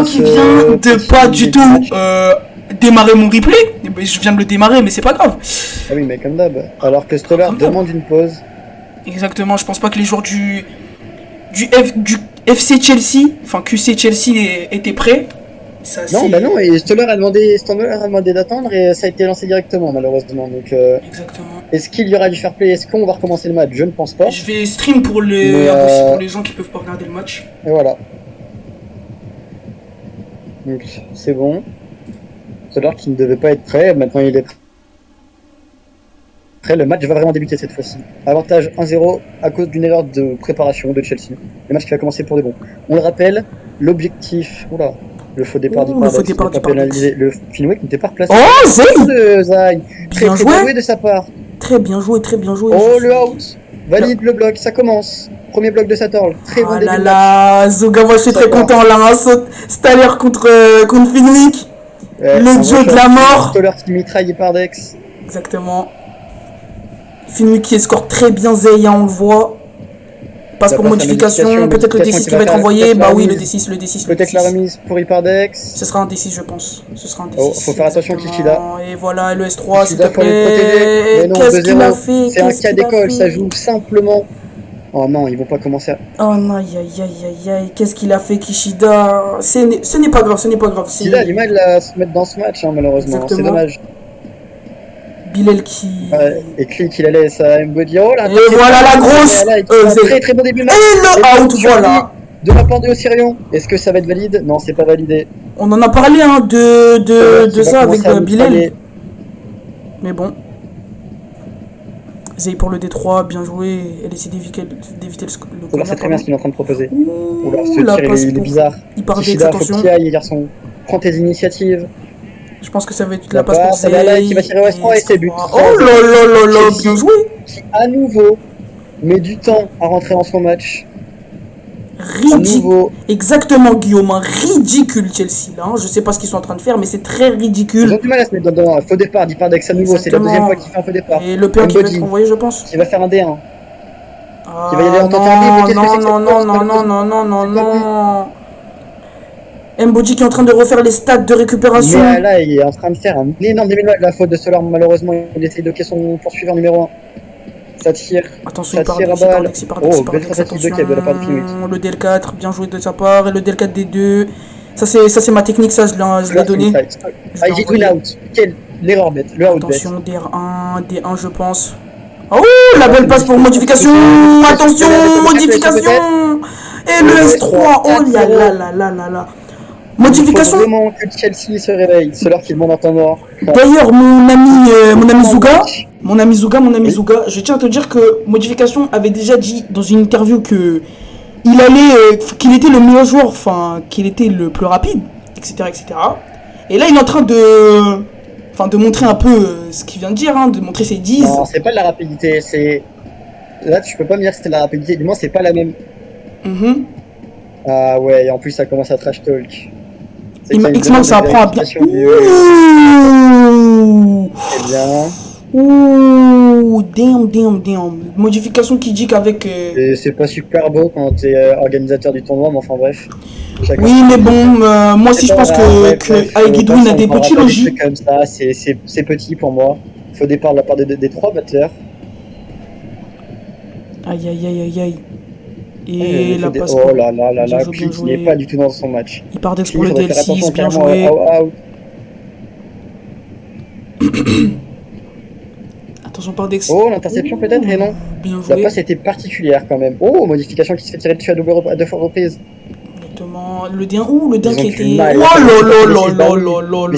qui vient de pas du tout démarrer mon replay. Je viens de le démarrer, mais c'est pas grave. Ah oui, mais comme d'hab. Alors que Stoller demande une pause. Exactement, je pense pas que les joueurs du FC Chelsea, enfin QC Chelsea étaient prêts. Ça, non, bah non, et Stoller a demandé d'attendre et ça a été lancé directement, malheureusement. Donc, exactement. Est-ce qu'il y aura du fair play? Est-ce qu'on va recommencer le match? Je ne pense pas. Je vais stream pour les gens qui peuvent pas regarder le match. Et voilà. Donc, c'est bon. Stoller qui ne devait pas être prêt, maintenant il est prêt. Le match va vraiment débuter cette fois-ci. Avantage 1-0 à cause d'une erreur de préparation de Chelsea. Le match qui va commencer pour de bon. On le rappelle, l'objectif... Oula, le faux départ pénalisé. Le Finwick n'était pas replacé. Oh, Zay Très bien joué de sa part. Très bien joué, très bien joué. Oh, le out. Valide le bloc, ça commence. Premier bloc de Satorl. Très bon début de match. Là, Zoga, moi je suis très content là. Staller contre Finwick. Le jeu de la mort. Stoller qui mitraille Pardex. Exactement. Finwick qui escorte très bien Zeya, on le voit. Passe pour modification, peut-être le D6 qui va être envoyé. Bah oui, le D6. Peut-être la remise pour Ipardex. Ce sera un D6, je pense. Ce sera un D6. Oh, faut faire attention, Kishida. Et voilà, le S3, s'il te plaît. Qu'est-ce qu'il a fait? C'est un cas d'école, ça joue simplement. Oh non, ils vont pas commencer à... Oh non, aïe. Qu'est-ce qu'il a fait, Kishida? Ce n'est pas grave, Kishida a du mal à se mettre dans ce match, hein, malheureusement. C'est dommage. Bilal qui... Ouais, et Click, il la laisse à Mbodi. Oh là, et voilà la grosse très bon début de match. Et le out, voilà. De la part de Osirion. Est-ce que ça va être valide? Non, c'est pas validé. On en a parlé hein, de ça avec Bilal. Mais bon. Zay pour le D3, bien joué. Elle essaie d'éviter le corner. C'est très bien ce qu'il est en train de proposer. Oula, ce tir, il est bizarre. Kishida, faut que tu ailles, garçon. Prends tes initiatives. Je pense que ça va être la passe pour Zay qui va tirer au S3 et c'est but. Oh là, bien joué. Qui à nouveau met du temps à rentrer dans son match. Ridicule. Exactement, Guillaume. Ridicule Chelsea là. Je sais pas ce qu'ils sont en train de faire, mais c'est très ridicule. Ils ont du mal à se mettre dans un faux départ. D'Ipardex à nouveau. C'est la deuxième fois qu'il fait un faux départ. Et le PA qui va être envoyé, je pense. Qui va faire un D1. Qui va y aller en non. Mbodi qui est en train de refaire les stats de récupération. Mais là, il est en train de faire un énorme début de match. La faute de Stoller, malheureusement, il essaie de casser son poursuivant numéro 1. Ça tire. Attention, ça tire à balle. Oh, belle tentative de Kev de la part de Finwick. Le DL4, bien joué de sa part. Et le DL4 D2. Ça, c'est ma technique, ça, je l'ai donné. Ah, j'ai une out. Quelle l'erreur bête. Le out bête. Attention, D1, je pense. Oh, la belle passe pour modification. Attention, modification. Et le S3. Oh là. Modification. Vraiment que Chelsea se réveille. C'est l'heure qu'il demande un temps mort. D'ailleurs, mon ami Zouga, je tiens à te dire que Modification avait déjà dit dans une interview que qu'il était le meilleur joueur, enfin, qu'il était le plus rapide, etc. Et là, il est en train de montrer un peu ce qu'il vient de dire, hein, de montrer ses 10. Non, c'est pas de la rapidité, c'est... Là, tu peux pas me dire que c'était de la rapidité, du moins, c'est pas la même. Ah ouais, et en plus, ça commence à trash talk. X-Man, ça apprend à bien... C'est bien. Ouh, damn. Modification qui dit qu'avec... C'est pas super beau quand t'es organisateur du tournoi, mais enfin bref. Oui, mais bon, moi aussi je pense que Aegidwin a des petits logis. Comme ça, c'est petit pour moi. Faut départ de la part des 3 batteurs. Aïe. Et la passe. Oh là, Click il n'est pas du tout dans son match. Il part d'ex pour le DL6, bien joué. Attention, part d'ex. Oh, l'interception peut-être, et non. Bien joué. La passe était particulière quand même. Oh, modification qui se fait tirer dessus à 2 fois reprises. Exactement. Le D1, le D1 qui était... Mais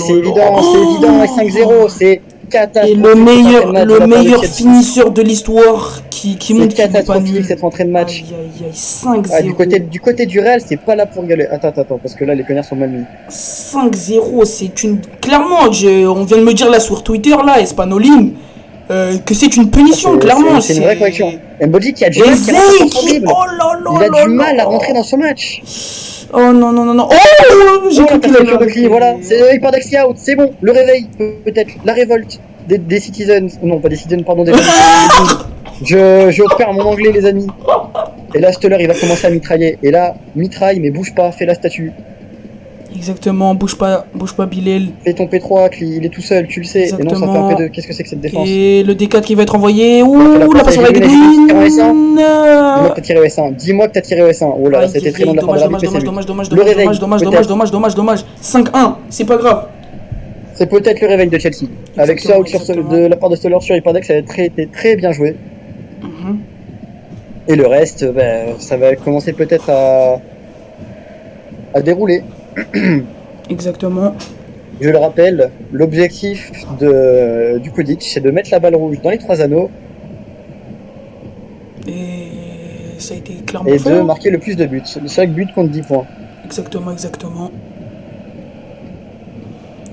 c'est évident, 5-0, c'est catastrophique. Et le meilleur finisseur de l'histoire qui montre qu'il n'est pas nul. Cette rentrée de match. Aïe, 5-0. Du côté du Real, c'est pas là pour galer. Attends, parce que là, les connards sont mal mis. 5-0, c'est une... Clairement, on vient de me dire là sur Twitter, là, Espanoline, que c'est une punition, clairement. C'est une vraie correction. Mbodi qui a du mal, il a du mal à rentrer dans son match. Oh non. Oh, j'ai cru qu'il avait... Voilà, c'est Ipardex out, c'est bon. Le réveil, peut-être. La révolte des Citizens. Non, pas des Citizens, pardon, des Je perds mon anglais, les amis. Et là, Stoller, il va commencer à mitrailler. Et là, mitraille, mais bouge pas, fais la statue. Exactement, bouge pas Bilal. Fais ton P3, il est tout seul, tu le sais. Exactement. Et non, ça fait un P2. Qu'est-ce que c'est que cette défense? Et le D4 qui va être envoyé. Ouh, la passe au Edwin. Dis-moi que t'as tiré au S1. Dis-moi que t'as tiré au S1. Oh là, c'était très long de la part de l'arbitre. Dommage. 5-1, c'est pas grave. C'est peut-être le réveil de Chelsea. Avec ce out de la part de Stoller sur Ipardex, ça a été très bien joué. Et le reste, ça va commencer peut-être à dérouler. Exactement. Je le rappelle, l'objectif du Kodic, c'est de mettre la balle rouge dans les 3 anneaux. Et ça a été clairement et fait. De marquer le plus de buts. Chaque but compte 10 points. Exactement.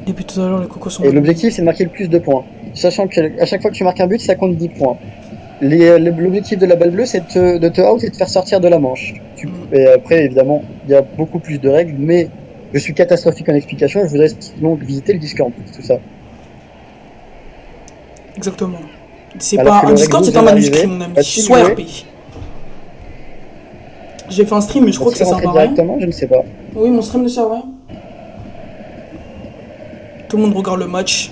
Depuis tout à l'heure, les cocos sont... Et l'objectif, c'est de marquer le plus de points. Sachant qu'à chaque fois que tu marques un but, ça compte 10 points. L'objectif de la balle bleue, c'est de te out et de faire sortir de la manche. Et après, évidemment, il y a beaucoup plus de règles, mais je suis catastrophique en explication. Je voudrais donc visiter le Discord, tout ça. Exactement. C'est pas un Discord, c'est un manuscrit, mon ami. Soit RP. J'ai fait un stream, mais je crois que ça sert à rien. Directement, je ne sais pas. Oui, mon stream ne sert à rien. Tout le monde regarde le match.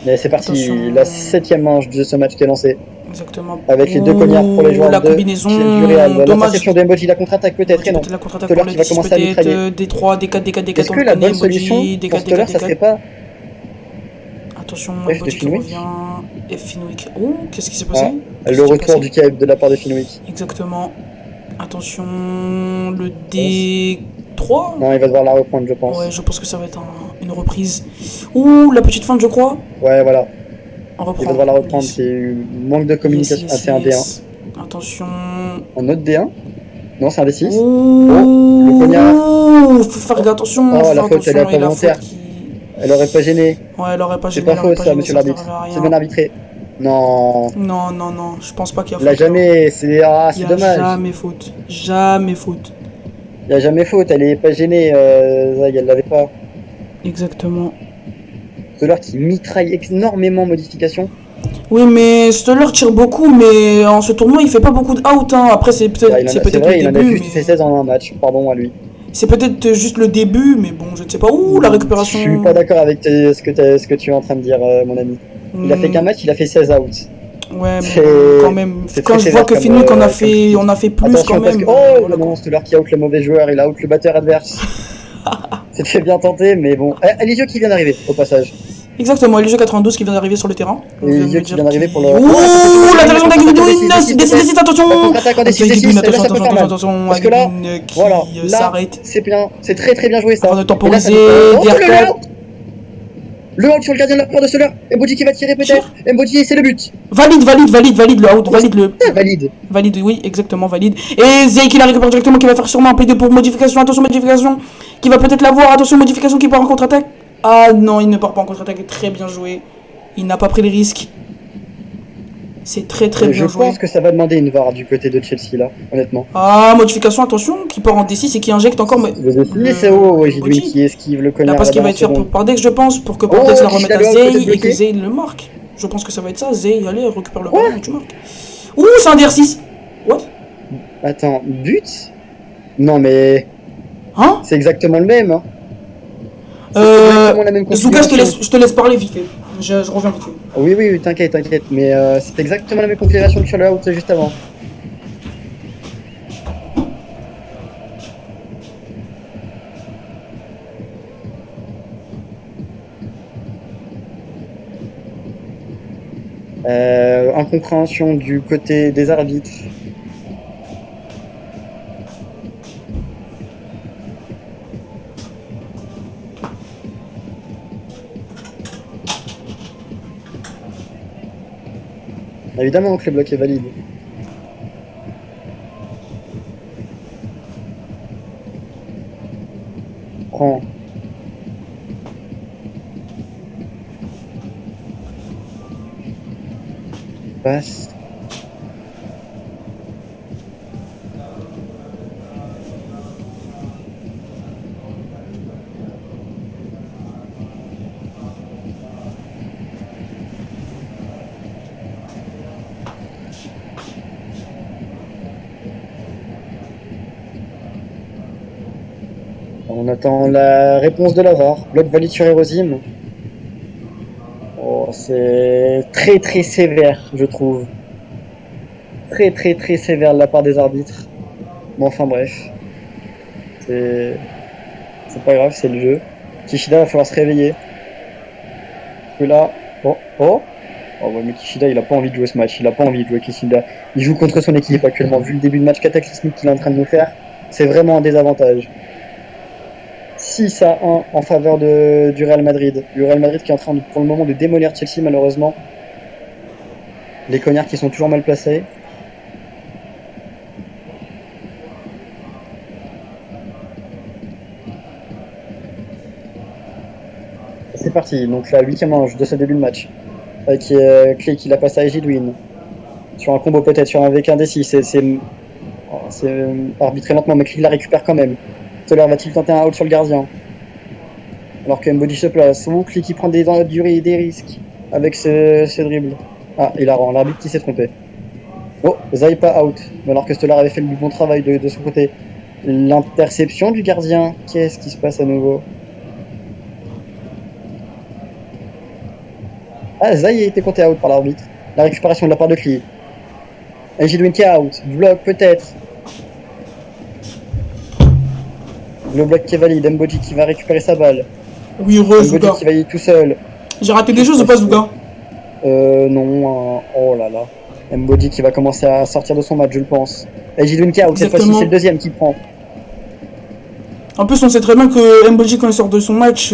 Mais c'est parti, la 7ème manche de ce match qui est lancée. Exactement. Avec les 2 cognards pour les joueurs la combinaison du Real. Dommage. La d'Emboji, la contre-attaque peut-être, et non. La contre-attaque pour les 10 peut-être, D3, D4, Est-ce que la bonne solution pour Stoller, ça serait pas... Attention, Emboji qui revient. Et Finwick. Oh, qu'est-ce qui s'est passé? Le retour du Cape de la part de Finwick. Exactement. Attention, le D3. Non, il va devoir la reprendre, je pense. Ouais, je pense que ça va être une reprise. Ouh, la petite feinte, je crois. Ouais, voilà. On reprend. Il va devoir la reprendre, c'est manque de communication. C'est un D1. Attention. Un autre D1? Non, c'est un D6. Oh, le cognard. Faut faire attention. Oh, la faute, elle est pas volontaire. Elle aurait pas gêné. Ouais, elle aurait pas gêné. C'est pas faux, ça, monsieur l'arbitre. C'est bien arbitré. Non, je pense pas qu'il y a faute. Là, jamais, c'est dommage. Jamais faute. Jamais faute. Il y a jamais faute, elle est pas gênée, elle l'avait pas. Exactement. Stoller qui mitraille énormément modification. Oui, mais Stoller tire beaucoup, mais en ce tournoi, il fait pas beaucoup de out. Hein. Après, c'est peut-être le début. Il en a juste fait 16 en un match, pardon à lui. C'est peut-être juste le début, mais bon, je ne sais pas. Ouh, la récupération. Je suis pas d'accord avec ce que tu es en train de dire, mon ami. Il a fait qu'un match, il a fait 16 outs. Ouais, mais quand même. Quand je vois que Finwick on a fait plus quand même. Oh non, Stoller qui out le mauvais joueur, il a out le batteur adverse. C'était bien tenté, mais bon. Elisio qui vient d'arriver, au passage. Exactement, Elisio 92 qui vient d'arriver sur le terrain. Elisio qui vient d'arriver pour le... Ouh, l'interaction d'Aguidouin. D6, attention. Attention, parce que là, voilà, là, c'est bien, c'est très bien joué ça. Avant de temporiser, le out sur le gardien de la part de Stoller. Emboji qui va tirer peut-être. Emboji, c'est le but. Valide le out, valide. Valide, oui, exactement, valide. Et Zay qui la récupère directement, qui va faire sûrement un P2 pour modification. Attention, modification, qui va peut-être l'avoir. Attention, modification qui part en contre-attaque. Ah non, il ne part pas en contre-attaque, très bien joué. Il n'a pas pris les risques. C'est très bien joué. Je pense que ça va demander une VAR du côté de Chelsea là, honnêtement. Ah, modification, attention, qui part en D6 et qui injecte encore... Le D6, c'est Edwin qui esquive le connard. La passe qui va être faite par Dex, je pense, pour que Dex la remette à Zay et que Zay le marque. Je pense que ça va être ça, Zay, allez, récupère le ballon et tu marques. Ouh, c'est un DR6. What? Attends, but? Non mais... Hein? C'est exactement le même, hein. Zouga, je te laisse parler vite fait. Je reviens vite fait. Oui, t'inquiète. Mais c'est exactement la même configuration que sur le out juste avant. Incompréhension du côté des arbitres. Évidemment que le bloc est valide. Prends. Passe. On attend la réponse de la VAR. Bloc valide sur Erozim. Oh, c'est très très sévère, je trouve. Très très très sévère de la part des arbitres. Bon, enfin bref. C'est pas grave, c'est le jeu. Kishida va falloir se réveiller. Parce que là... Oh, oh. Oh ouais, mais Kishida, il a pas envie de jouer ce match. Il a pas envie de jouer Kishida. Il joue contre son équipe actuellement. Vu le début de match cataclysmique qu'il est en train de nous faire, c'est vraiment un désavantage. 6-1 en faveur du Real Madrid. Le Real Madrid qui est en train, pour le moment, de démolir Chelsea, malheureusement. Les cognards qui sont toujours mal placés. C'est parti, donc la 8e manche de ce début de match. Avec Clé qui la passe à Egidwin. Sur un combo peut-être, sur un V1 D6. C'est arbitré lentement, mais Clé la récupère quand même. Stoller va-t-il tenter un out sur le gardien? Alors que Mbodi se place. Ou Clé qui prend des risques avec ce dribble. Ah, il a rend, l'arbitre qui s'est trompé. Oh, Zai pas out. Alors que Stoller avait fait le bon travail de son côté. L'interception du gardien. Qu'est-ce qui se passe à nouveau? Ah, Zai a été compté out par l'arbitre. La récupération de la part de Clee. Egidwin qui est out. Bloc peut-être. Le bloc qui est valide. Mbodi qui va récupérer sa balle. Oui, Mbodi Zouga. qui va y aller tout seul. J'ai raté des choses ou pas, Zouga? Non. Oh là là. Mbodi qui va commencer à sortir de son match, je le pense. Egidwin qui est out. Cette fois-ci, c'est le deuxième qui prend. En plus, on sait très bien que Mbodi, quand il sort de son match,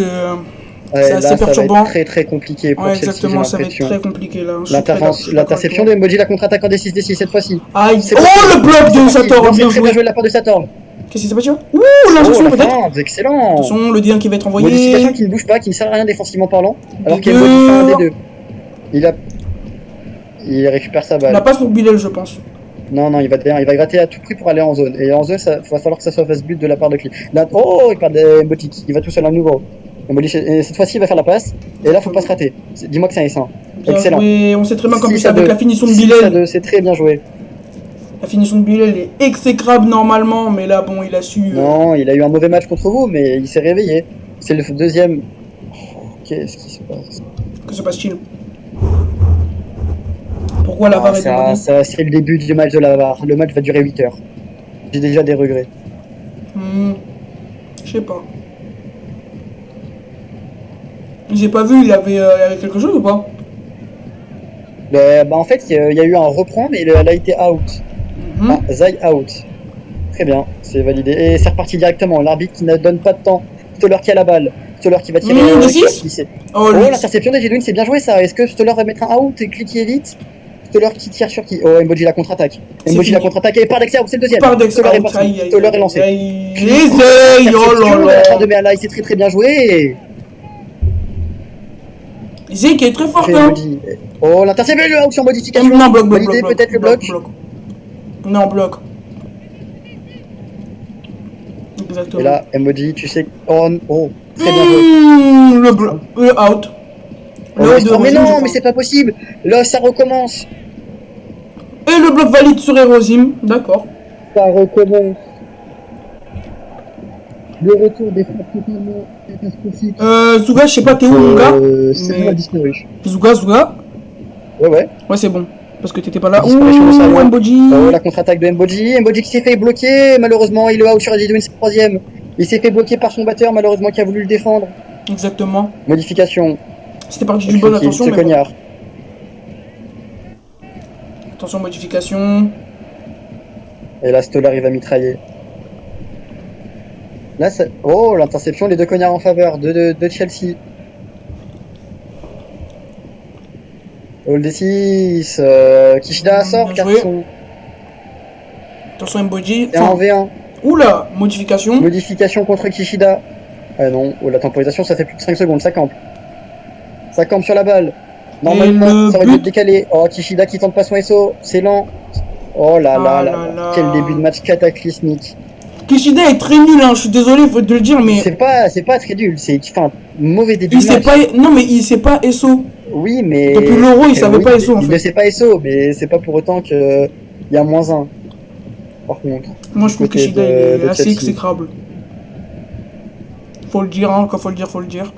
c'est assez perturbant. Ça va être très très compliqué pour Chelsea, exactement, ça va être très compliqué là. L'interception de Mbodi, la contre-attaque en D6 cette fois-ci. Aïe. Oh, le bloc de Sator, bien joué de la part de Sator. Qu'est-ce qui s'est passé? Ouh, l'intention peut-être. Excellent. Attention, le D1 qui va être envoyé. Modification qui ne bouge pas, qui ne sert à rien défensivement parlant. Alors qu'il y a un D2. Il récupère sa balle. La passe pour Bilal, je pense. Non, il va gratter à tout prix pour aller en zone. Et en zone, il va falloir que ça soit face but de la part de Clé. Oh, il perd des Mbodi. Il va tout seul à nouveau. Et cette fois-ci, il va faire la passe. Et là, faut pas se rater. Dis-moi que c'est un S1. Excellent. Oui, on sait très bien qu'en plus, avec la finition de Bilal. C'est très bien joué. La finition de Bilal est exécrable normalement, mais là, bon, il a su. Non, il a eu un mauvais match contre vous, mais il s'est réveillé. C'est le deuxième. Qu'est-ce qui se passe? Que se passe-t-il? Pourquoi la VAR est demandée? C'est le début du match de la VAR. Le match va durer 8 heures. J'ai déjà des regrets. Je sais pas. J'ai pas vu, il y avait quelque chose ou pas? En fait, il y a eu un reprend, mais elle a été out. Zai out. Très bien, c'est validé. Et c'est reparti directement. L'arbitre qui ne donne pas de temps. Stoller qui a la balle. Stoller qui va tirer. Oh, l'interception d'Egidwin, c'est bien joué ça. Est-ce que Stoller va mettre un out et cliquer évite? Stoller qui tire sur qui? Oh, Mbodi la contre-attaque. Mbodi la contre-attaque et par Dexter, c'est le deuxième. Stoller est parti. Stoller est lancé. Oh là là. C'est très très bien joué. Zay qui est très fort hein. Oh, l'interception, le out sur modification. Non, bloc. Peut-être le bloc. Non, bloc. Exactement. Et là, Mbodi, tu sais. Oh, très bien joué. Le bloc. Le out. Mais non, mais c'est pas possible. Là, ça recommence. Et le bloc valide sur Erozim. D'accord. Ça recommence. Le retour des frappes totalement catastrophiques. Zouga, je sais pas, t'es où, mon gars? C'est bon, disparu. Zouga. Ouais. Ouais, c'est bon. Parce que t'étais pas là. Mbodi. Oh, la contre-attaque de Mbodi. Mbodi qui s'est fait bloquer. Malheureusement, il est out sur Egidwin, c'est le troisième. Il s'est fait bloquer par son batteur, malheureusement, qui a voulu le défendre. Exactement. Modification. C'était parti du bon, attention. Mais bon. Attention, modification. Et là, Stoller, il va mitrailler. Là, oh, l'interception, les deux cognards en faveur de Chelsea. All D6. Kishida sort, carton. Attention, Mbodi. Et en V1. Oula, modification. Modification contre Kishida. Ah non, la temporisation, ça fait plus de 5 secondes, ça campe. Ça campe sur la balle. Normalement, ça va être décalé. Oh, Kishida qui tente pas son SO. C'est lent. Oh là là. Quel début de match cataclysmique. Kishida est très nul, hein. Je suis désolé de le dire, mais. C'est pas très nul. C'est mauvais début de match. Non, mais il sait pas SO. Oui, mais. Depuis l'Euro, il savait pas SO en fait. Il ne sait pas SO, mais c'est pas pour autant qu'il y a -1. Par contre. Moi, je trouve que Kishida est assez exécrable. Faut le dire, hein, quand faut le dire, faut le dire.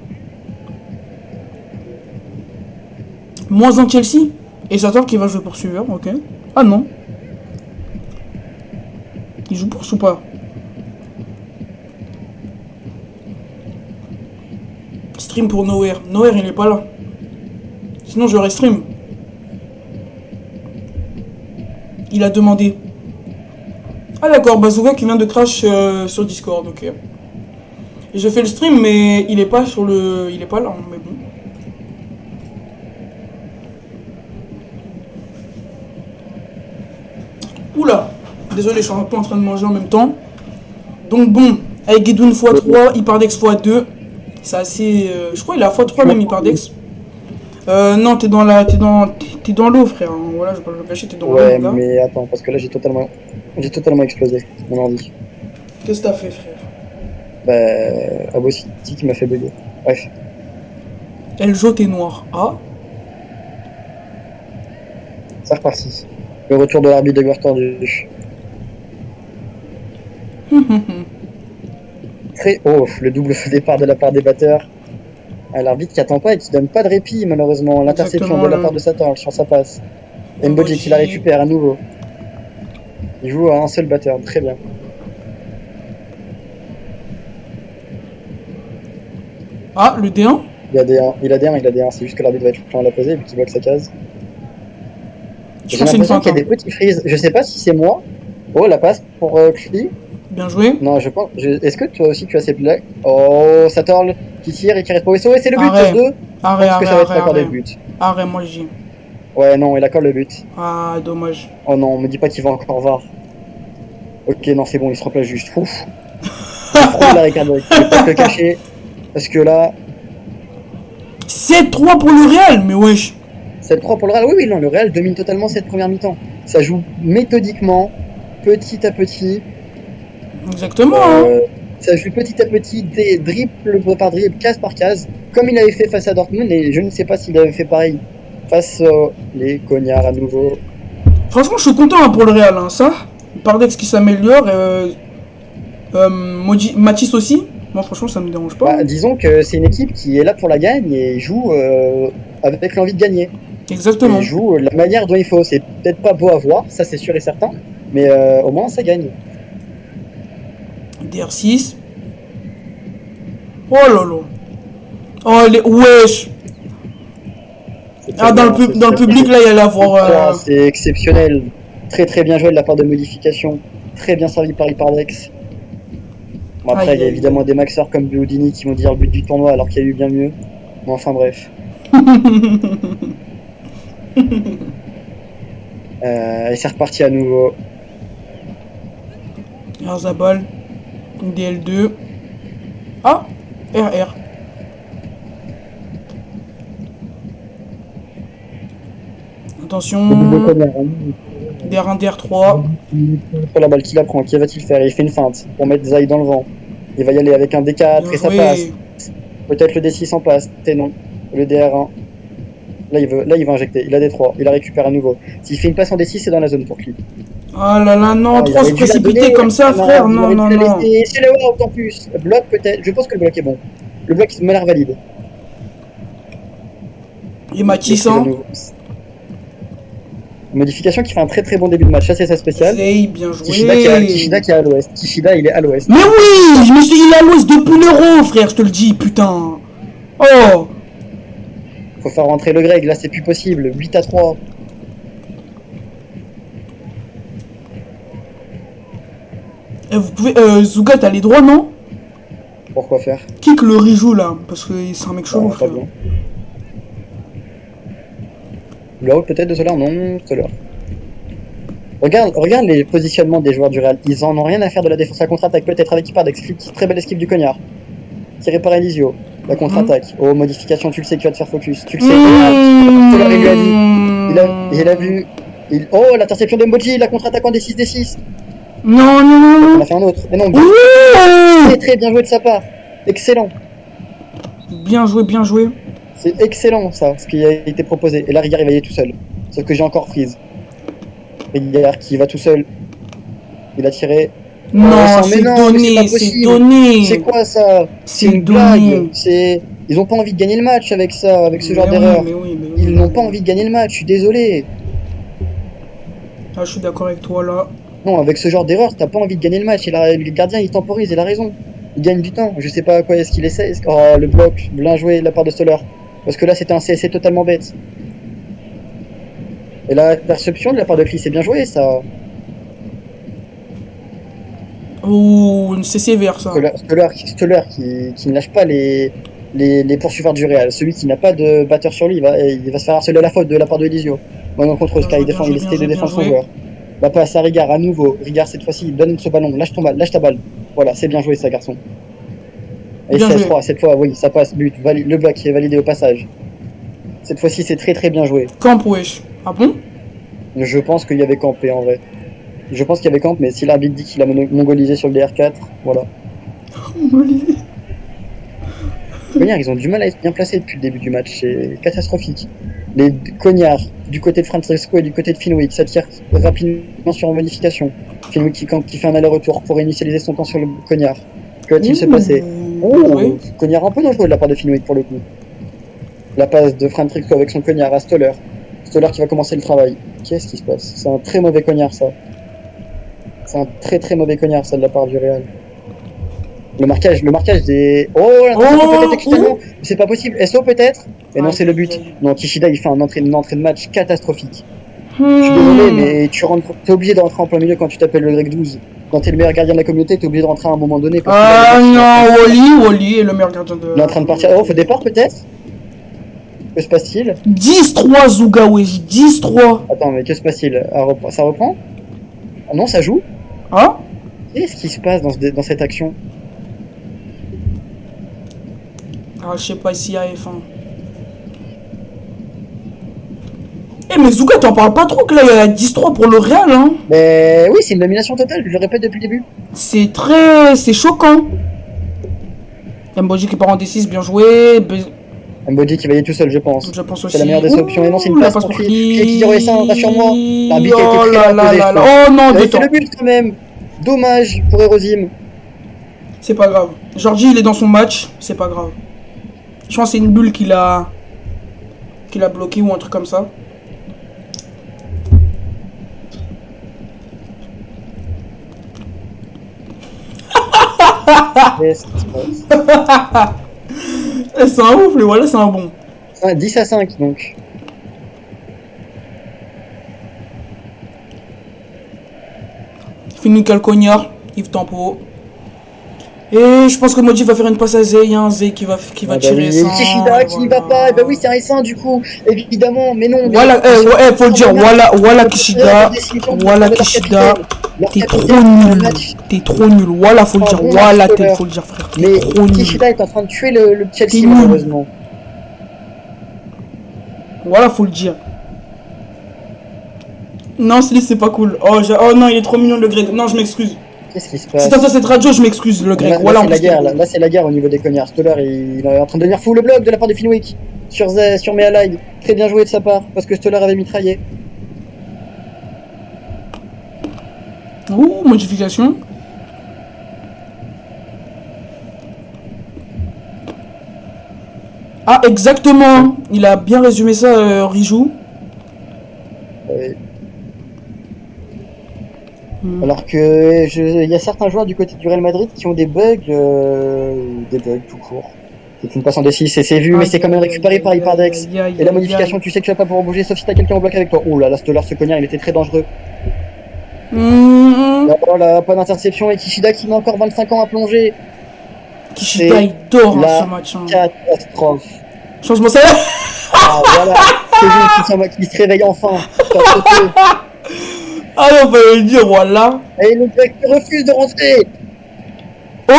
Moins un Chelsea. Et j'attends qu'il va jouer pour suiveur, ok. Ah non. Il joue pour ou pas? Stream pour Nowhere. Nowhere, il est pas là. Sinon, j'aurais stream. Il a demandé. Ah d'accord, Bazooka qui vient de crash sur Discord, ok. Et j'ai fait le stream, mais il est pas sur le... Il est pas là, hein, mais bon. Oula. Désolé, je suis un peu en train de manger en même temps. Donc bon, avec Guidoun x3, Hyperdex x2. C'est assez... je crois qu'il est à x3 même, Hyperdex. Non, t'es dans la... T'es dans l'eau, frère. Voilà, je vais pas le cacher, t'es dans l'eau. Ouais, mais attends, parce que là, j'ai totalement explosé, mon ordi. Qu'est-ce que t'as fait, frère? Bah... Abo City qui m'a fait bugger. Bref. Eljo, t'es noir. Ah. C'est reparti. Le retour de l'arbitre de Guerre tordu. Très haut, le double feu départ de la part des batteurs. L'arbitre qui attend pas et qui donne pas de répit, malheureusement. L'interception de la part de Satan sur sa passe. Mboji qui la récupère à nouveau. Il joue à un seul batteur, très bien. Ah, le D1 Il a D1, c'est juste que l'arbitre va être plein à la poser et puis qu'il bloque sa case. J'ai l'impression qu'il y a des petits frises, je sais pas si c'est moi. Oh, la passe pour Cli. Bien joué. Non, je pense. Est-ce que toi aussi tu as ces blagues? Oh, Satorl qui tire et qui reste pas au SO et c'est le but Arrête. 2. Arrête, Est-ce que ça va être accordé le but? Arrête, moi je dis. Ouais, non, il accorde le but. Ah, dommage. Oh non, me dis pas qu'il va encore VAR. Ok, non, c'est bon, il se remplace juste. Ouf. Il a Ricardo, il peut pas te le cacher. Parce que là. 7-3 pour le Real, mais wesh. 7-3 pour le Real, oui, non, le Real domine totalement cette première mi-temps. Ça joue méthodiquement, petit à petit. Exactement. Ça joue petit à petit, dribble par dribble, case par case, comme il avait fait face à Dortmund, et je ne sais pas s'il avait fait pareil face les cognards à nouveau. Franchement, je suis content pour le Real, hein, ça. Pardex qui s'améliore, Matisse aussi. Moi, franchement, ça me dérange pas. Bah, disons que c'est une équipe qui est là pour la gagne et joue avec l'envie de gagner. Exactement. Il joue la manière dont il faut. C'est peut-être pas beau à voir, ça c'est sûr et certain, mais au moins ça gagne. DR6. Oh là là. Oh les... Wesh. Ah, dans le public, là, il y a la voir... C'est exceptionnel. Très très bien joué de la part de Modification. Très bien servi par Hyperdex. Bon, après, il y a évidemment des maxeurs comme Houdini qui vont dire le but du tournoi alors qu'il y a eu bien mieux. Bon, enfin bref. Et c'est reparti à nouveau. Erzabal. DL2. Ah, RR. Attention. DR1, DR3. La balle qu'il apprend, qui va-t-il faire? Il fait une feinte pour mettre Zay dans le vent. Il va y aller avec un D4 et ça passe. Peut-être le D6 en passe, et non. Le DR1. Là il va injecter. Il a D3. Il la récupère à nouveau. S'il fait une passe en D6, c'est dans la zone pour Clip. Ah là là, non, trop se précipiter comme ça, frère. Non, non, non. C'est le out en plus. Bloc peut-être. Je pense que le bloc est bon. Le bloc m'a l'air valide. Et Matisse, hein. Modification qui fait un très très bon début de match, ça c'est sa spéciale. C'est bien joué. Kishida qui est à l'ouest. Kishida il est à l'ouest. Mais oui, il est à l'ouest depuis l'Euro, frère, je te le dis, putain. Oh. Faut faire rentrer le Greg, là c'est plus possible. 8-3. Vous pouvez... Zouga, t'as les droits, non? Pourquoi faire? Kick le Rijou là, parce que c'est un mec chelou, frère. Le haut peut-être de Solar? Non, Solar. Regarde les positionnements des joueurs du Real. Ils en ont rien à faire de la défense à contre-attaque. Peut-être avec Hyperdex. Très belle esquive du Cognard. Tiré par Elisio. La contre-attaque. Oh, modification, tu le sais que tu vas te faire focus. Tu le sais. Solar, il lui a dit. Il a vu. Oh, l'interception de Mboji. La contre-attaque en D6, D6. Non, non, non, non. On a fait un autre. Mais non, très très bien joué de sa part. Excellent. Bien joué, bien joué. C'est excellent ça, ce qui a été proposé. Et là, Rigueur, il va y aller tout seul. Sauf que j'ai encore freeze. Rigueur qui va tout seul. Il a tiré. Non, c'est donné, c'est donné. C'est quoi ça? C'est une blague. Ils ont pas envie de gagner le match avec ça, avec ce genre d'erreur. Ils n'ont pas envie de gagner le match, je suis désolé. Ah, je suis d'accord avec toi là. Non, avec ce genre d'erreur, t'as pas envie de gagner le match. Le gardien, il temporise, il a raison. Il gagne du temps. Je sais pas à quoi est-ce qu'il essaie. Oh, le bloc, bien joué de la part de Stoller. Parce que là, c'était un CSC totalement bête. Et la perception de la part de Clis, c'est bien joué, ça. Oh, une CC vert, ça. Stoller qui ne lâche pas les poursuiveurs du Real. Celui qui n'a pas de batteur sur lui, il va se faire harceler à la faute de la part de Elisio. Maintenant contre Sky, il essaie de défendre son joueur. La passe à Rigard à nouveau. Rigard cette fois-ci, il donne ce ballon. Lâche ta balle. Voilà, c'est bien joué ça, garçon. Et cette fois, oui, ça passe. But. Le bac qui est validé au passage. Cette fois-ci, c'est très très bien joué. Camp, wesh. Ah bon? Je pense qu'il y avait campé en vrai. Je pense qu'il y avait camp, mais si l'arbitre dit qu'il a mongolisé sur le DR4, voilà. Mongolisé. Ils ont du mal à être bien placés depuis le début du match, c'est catastrophique. Les cognards du côté de Francesco et du côté de Fenwick s'attirent rapidement sur une modification. Fenwick qui fait un aller-retour pour initialiser son temps sur le cognard. Que va-t-il se passer? Oh, cognard un peu dangereux de la part de Fenwick pour le coup. La passe de Francesco avec son cognard à Stoller. Stoller qui va commencer le travail. Qu'est-ce qui se passe? C'est un très mauvais cognard ça. C'est un très très mauvais cognard ça de la part du Real. Le marquage des... Oh, peut-être extrêmement. C'est pas possible. SO peut-être? Et non, c'est le but. Non, Kishida il fait une entrée de match catastrophique. Je suis désolé, mais t'es obligé de rentrer en plein milieu quand tu t'appelles le Grec 12. Quand t'es le meilleur gardien de la communauté, t'es obligé de rentrer à un moment donné. Ah non, Wally est le meilleur gardien de... Il est en train de partir. Oh, faut départ peut-être? Que se passe-t-il? 10-3 Zuga, wesh, 10-3. Attends, mais que se passe-t-il? Ça reprend? Ah non, ça joue? Ah? Qu'est-ce qui se passe dans cette action? Ah, je sais pas, ici à F1. Eh, mais Zuga, t'en parles pas trop que là, il y a 10-3 pour le Real, hein? Mais oui, c'est une domination totale, je le répète depuis le début. C'est choquant. Mboji qui part en D6, bien joué. Mboji qui va y aller tout seul, je pense. Je pense aussi. C'est la meilleure des options. Et non, c'est une passe pour qui redescend, rassure-moi. L'arbitre a été très là. Oh non, c'est le but quand même. Dommage pour Erosim. C'est pas grave. Georgie, il est dans son match, c'est pas grave. Je pense que c'est une bulle qu'il a bloqué ou un truc comme ça. C'est un ouf, mais voilà, c'est un bon. 10 à 5 donc. Fini Calcognard, Yves Tempo. Et je pense que Moji va faire une passe à Zé. Il y a un Zé qui va tirer ça. Kishida qui n'y va pas. Et bah oui, c'est un S1 du coup. Évidemment, mais non. Voilà, faut le dire. Voilà Kishida. Voilà Kishida. T'es trop nul. Voilà, faut le dire. Voilà, faut le dire, frère. Mais Kishida est en train de tuer le Chelsea, malheureusement. Voilà, faut le dire. Non, c'est pas cool. Oh non, il est trop mignon le grec. Non, je m'excuse. Qu'est-ce qui se passe? C'est cette radio, je m'excuse, le grec. Voilà, là, c'est la guerre au niveau des cognards. Stoller, il est en train de devenir fou. Le bloc de la part de Fenwick sur Mealide. Très bien joué de sa part, parce que Stoller avait mitraillé. Ouh, modification. Ah, exactement. Il a bien résumé ça, Rijou. Alors que il y a certains joueurs du côté du Real Madrid qui ont des bugs tout court. C'est une passe en D6 et c'est vu, mais c'est quand même récupéré par Ipardex. Et la modification, tu sais que tu vas pas pouvoir bouger sauf si t'as quelqu'un en bloc avec toi. Oh là, Stoller, ce cognard, il était très dangereux. Oh là, pas d'interception et Kishida qui met encore 25 ans à plonger. Kishida, il dort dans ce match. Catastrophe. Changement salaire. Ah voilà, c'est lui qui se réveille enfin. Ah non, fallait le dire, voilà. Et le mec refuse de rentrer. Oh,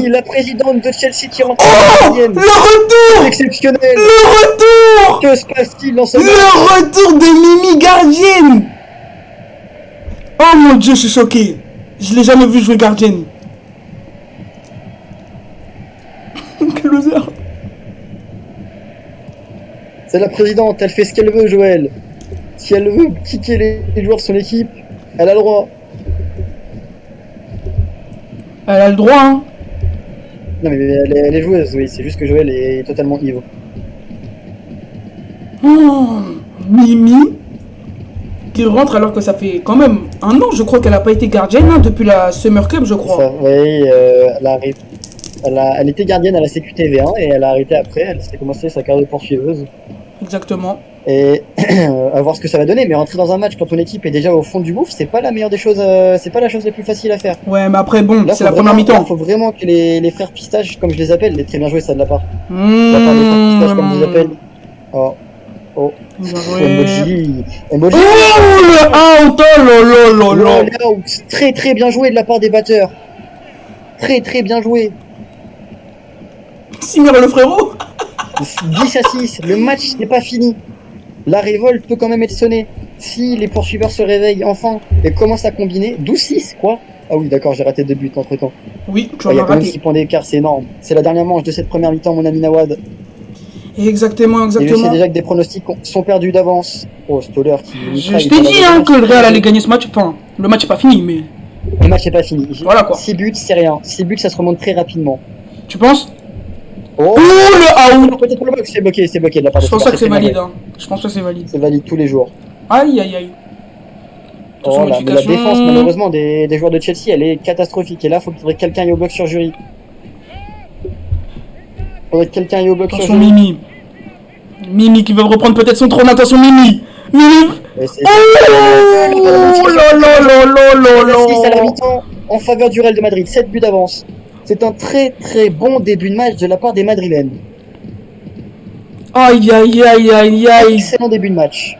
la présidente de Chelsea qui rentre. Oh, le retour exceptionnel. Le retour. Que se passe-t-il dans ce match? Le retour de Mimi gardienne. Oh mon dieu, je suis choqué. Je l'ai jamais vu jouer gardienne. Quel loser. C'est la présidente, elle fait ce qu'elle veut, Joël. Si elle veut kicker les joueurs de son équipe, elle a le droit. Elle a le droit, hein. Non, mais elle est joueuse, oui. C'est juste que Joël est totalement evil. Oh, Mimi, qui rentre alors que ça fait quand même un an, je crois qu'elle n'a pas été gardienne hein, depuis la Summer Cup, je crois. Oui, elle arrive. Elle était gardienne à la CQTV1 et elle a arrêté après. Elle s'est commencé sa carrière de poursuiveuse. Exactement. Et à voir ce que ça va donner. Mais rentrer dans un match quand ton équipe est déjà au fond du gouffre, c'est pas la meilleure des choses. C'est pas la chose la plus facile à faire. Ouais, mais après, bon, Là, c'est la première mi-temps. Il faut vraiment que les frères Pistache, comme je les appelle, les très bien joués, ça de la part. De la part des frères Pistache, comme je les appelle. Oh. Oh. Emoji. Emoji. Oh, le out. Oh, là. Très très bien joué de la part des batteurs. Très très bien joué. Simir le frérot. 10 à 6. Le match n'est pas fini. La révolte peut quand même être sonnée. Si les poursuiveurs se réveillent enfin et commencent à combiner. 12-6, quoi. Ah oui, d'accord, j'ai raté 2 buts entre temps. Oui, tu as raté. Il y a quand même 6 points d'écart, c'est énorme. C'est la dernière manche de cette première mi-temps, mon ami Nawad. Exactement. Et je sais déjà que des pronostics sont perdus d'avance. Oh, Stoller qui. Je t'ai dit hein, que le Real allait gagner ce match. Enfin, le match n'est pas fini, mais. Le match n'est pas fini. Voilà quoi. 6 buts, c'est rien. 6 buts, ça se remonte très rapidement. Tu penses? Oh, le out. Peut-être pour le box, c'est bloqué de la part de Je pense que c'est valide. Hein. Je pense que c'est valide. C'est valide tous les jours. Aïe. Oh là, mais la défense, malheureusement, des joueurs de Chelsea, elle est catastrophique. Et là, il faudrait que quelqu'un aille au bloc sur Jury. Faudrait que quelqu'un aille au bloc sur Jury. Mimi. Mimi qui veut reprendre peut-être son trône. Attention, Mimi. Mimi. Oh là. À la mi-temps, en faveur du Real de Madrid. 7 buts d'avance. C'est un très très bon début de match de la part des Madrilènes. Aïe. Excellent début de match.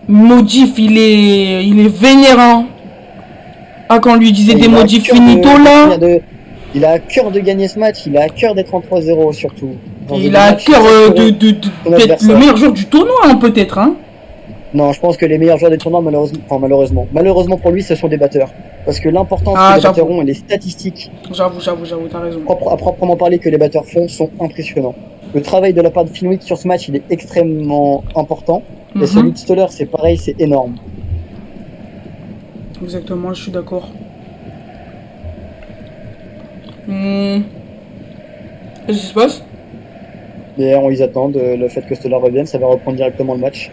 Modif, il est vénère. Hein. Ah, quand on lui disait des modifs finito là. Il a à cœur de gagner ce match, il a à cœur d'être en 3-0 surtout. Il a à cœur d'être le meilleur joueur du tournoi, hein, peut-être. Hein. Non, je pense que les meilleurs joueurs des tournois, malheureusement pour lui, ce sont des batteurs. Parce que l'importance que les batteurs ont et les statistiques, j'avoue, t'as raison. À proprement parler que les batteurs font, sont impressionnants. Le travail de la part de Finwick sur ce match, il est extrêmement important. Et celui de Stoller, c'est pareil, c'est énorme. Exactement, je suis d'accord. Qu'est-ce qui se passe? D'ailleurs, ils attendent le fait que Stoller revienne, ça va reprendre directement le match.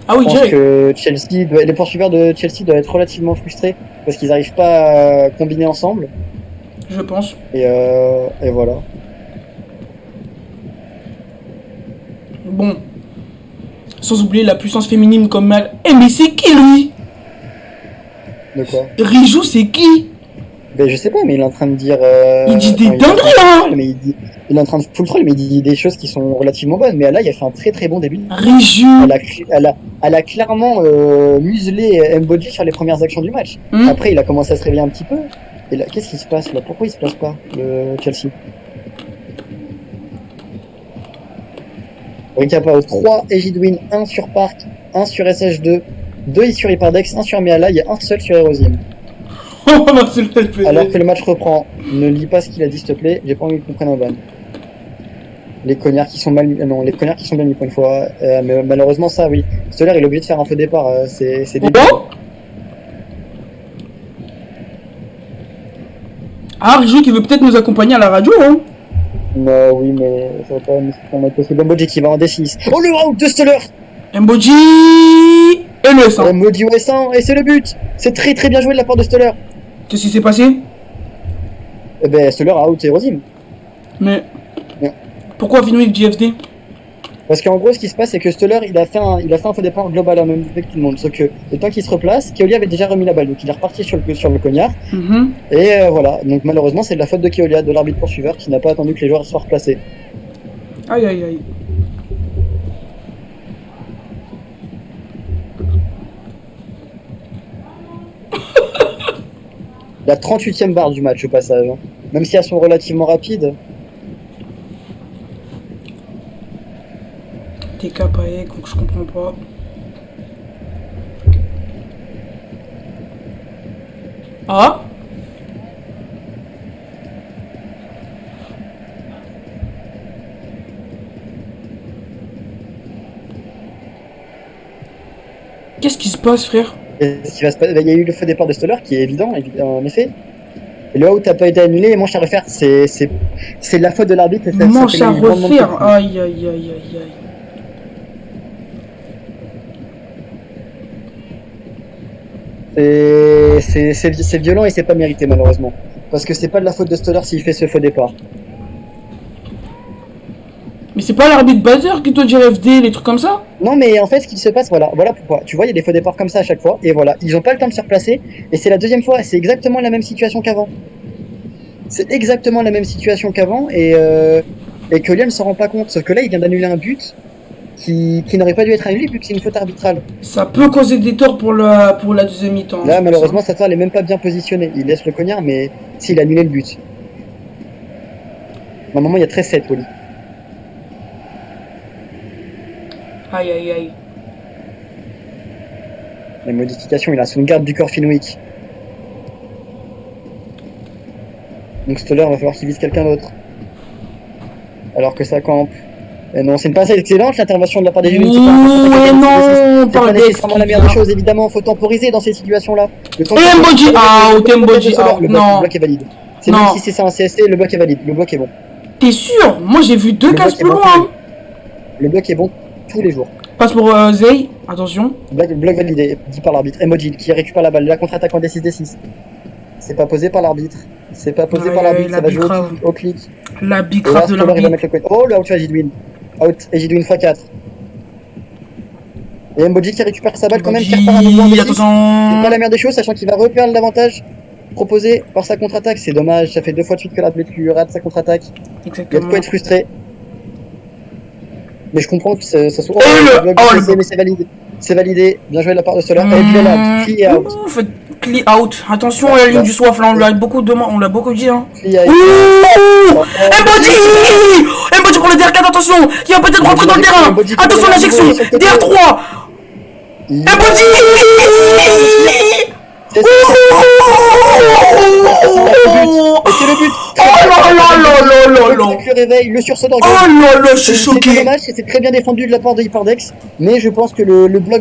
Ah oui, je pense que les poursuiveurs de Chelsea doivent être relativement frustrés parce qu'ils n'arrivent pas à combiner ensemble. Je pense. Et voilà. Bon. Sans oublier la puissance féminine comme elle. Eh mais c'est qui lui? De quoi? Rijou, c'est qui? Ben je sais pas, mais il est en train de dire. Il dit des dingueries là. Il est en train de full troll, mais il dit des choses qui sont relativement bonnes. Mais là, il a fait un très très bon début. Rijou. Elle a clairement muselé Mbodji sur les premières actions du match. Après, il a commencé à se réveiller un petit peu. Et là, qu'est-ce qui se passe là? Pourquoi il se place pas, le Chelsea? Recapao 3 Egidwin, 1 sur Park, 1 sur SH2, 2 sur Hyperdex, 1 sur Meala, il y a un seul sur Erosium. Alors que le match reprend, ne lis pas ce qu'il a dit s'il te plaît, j'ai pas envie qu'on prenne un ban. Les cognards qui sont mal mis, non, les cognards qui sont bien mis pour une fois, mais malheureusement ça oui. Stoller il est obligé de faire un faux départ, c'est débile. Ah, Rijou qui veut peut-être nous accompagner à la radio, hein. Non, oui, mais ça va pas être possible. Mbodji qui va en D6. Oh, le out de Stoller! Mbodji et le S1. Mbodji au S1, et c'est le but! C'est très très bien joué de la part de Stoller. Qu'est-ce qui s'est passé? Eh ben, Stoller a out Erosim. Mais. Pourquoi Finwick JFD? Parce qu'en gros, ce qui se passe, c'est que Stoller, il a fait un faux départ global à même avec tout le monde. Sauf que le temps qu'il se replace, Keolia avait déjà remis la balle. Donc il est reparti sur le cognard. Et voilà. Donc malheureusement, c'est de la faute de Keolia, de l'arbitre poursuiveur, qui n'a pas attendu que les joueurs soient replacés. Aïe. La 38e barre du match au passage. Hein. Même si elles sont relativement rapides. T'es capaé, donc je comprends pas. Ah? Qu'est-ce qui se passe, frère? Qu'est-ce qui va se passer? Il y a eu le faux départ de Stoller qui est évident, en effet. Et le out n'a pas été annulé et manche à refaire, c'est de la faute de l'arbitre. Manche à refaire, aïe aïe aïe aïe aïe. C'est violent et c'est pas mérité malheureusement. Parce que c'est pas de la faute de Stoller s'il fait ce faux départ. Mais c'est pas l'arbitre buzzer qui doit dire FD, les trucs comme ça? Non mais en fait ce qui se passe, voilà pourquoi. Tu vois, il y a des faux départs comme ça à chaque fois, et voilà, ils ont pas le temps de se replacer, et c'est la deuxième fois, c'est exactement la même situation qu'avant. C'est exactement la même situation qu'avant, et que Liam ne s'en rend pas compte, sauf que là il vient d'annuler un but qui n'aurait pas dû être annulé vu que c'est une faute arbitrale. Ça peut causer des torts pour la deuxième mi-temps. Là malheureusement Sator elle est même pas bien positionnée, il laisse le cognard, mais s'il a annulé le but. Normalement il y a 13-7 Wally. Aïe aïe aïe. La modification, il a son garde du corps Finwick. Donc Stoller va falloir qu'il vise quelqu'un d'autre. Alors que ça campe. Et non, c'est une passe excellente l'intervention de la part des Jules. C'est pas nécessairement la meilleure des choses, évidemment, faut temporiser dans ces situations-là. Mbodji out, Mbodji out, non. Le bloc est valide. C'est même si c'est un CSC, le bloc est valide, le bloc est bon. T'es sûr? Moi j'ai vu deux cases plus loin. Le bloc est bon tous les jours. Passe pour Zay, attention. Bloc validé, dit par l'arbitre. Emoji qui récupère la balle, la contre-attaque en D6-D6. C'est pas posé par l'arbitre. C'est pas posé par l'arbitre, ça va jouer au clic. La bicrave de l'arbitre. Oh le out sur Egidwin. Out, Egidwin x4. Et Emoji qui récupère sa balle quand même, qui repart à nouveau en D6. C'est pas la meilleure des choses, sachant qu'il va reperdre l'avantage proposé par sa contre-attaque. C'est dommage, ça fait 2 fois de suite que l'arbitre lui rate sa contre-attaque. Il y a de quoi être frustré. Mais je comprends que ça soit. Mais c'est validé. C'est validé. Bien joué de la part de Stoller. Et puis là, clear out. Clear out. Attention à la ligne du soif là, on l'a beaucoup dit hein. Mbodji pour le DR4, attention. Il va peut-être rentrer dans le terrain. Attention à l'injection. DR3. Mbodji. C'est le but. Le réveil, le sursaut d'orgueil. Oh là là, je suis choqué. C'est dommage, c'est très bien défendu de la part de Hyperdex, mais je pense que le bloc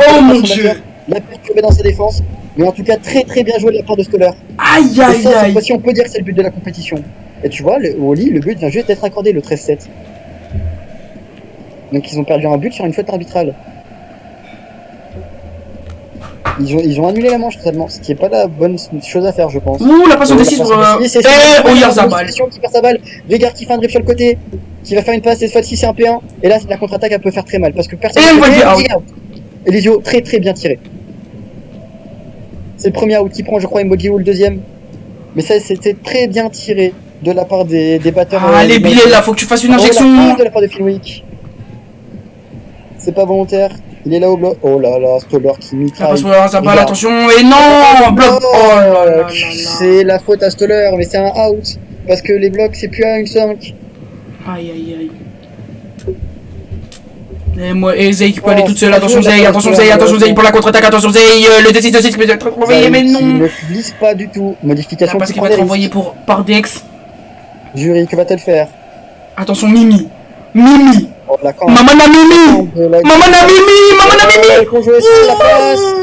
l'a perturbé dans sa défense. Mais en tout cas, très très bien joué de la part de Stoller. Aïe aïe aïe. Cette fois-ci, on peut dire que c'est le but de la compétition. Et tu vois, Wally, le but vient juste d'être accordé, le 13-7. Donc ils ont perdu un but sur une faute arbitrale. Ils ont annulé la manche totalement, ce qui est pas la bonne chose à faire, je pense. Ouh, la passe au D6 pour Oyarzabal. Qui perd sa balle, Vegard qui fait un dribble sur le côté, qui va faire une passe, cette fois-ci c'est un P1, et là la contre-attaque elle peut faire très mal, parce que personne et les yeux très très bien tiré. C'est le premier out qui prend, je crois, Mbodji ou le deuxième. Mais ça c'était très bien tiré de la part des batteurs. Allez Billet là, faut que tu fasses une injection. De la part de Finwick. C'est pas volontaire. Il est là au bloc. Oh là là, Stoller qui mitraille. Attention, et non, bloc. Oh là là. C'est la faute à Stoller, mais c'est un out. Parce que les blocs, c'est plus à une 5. Aïe aïe aïe. Et Zay qui peut aller toute seule. Attention Zay pour la contre-attaque. Attention Zay, le D6 qui peut être envoyé, mais non. Il ne glisse pas du tout. Modification parce qu'il va être envoyé par Dex. Jury, que va-t-elle faire? Attention Mimi. Oh, Maman na Mimi.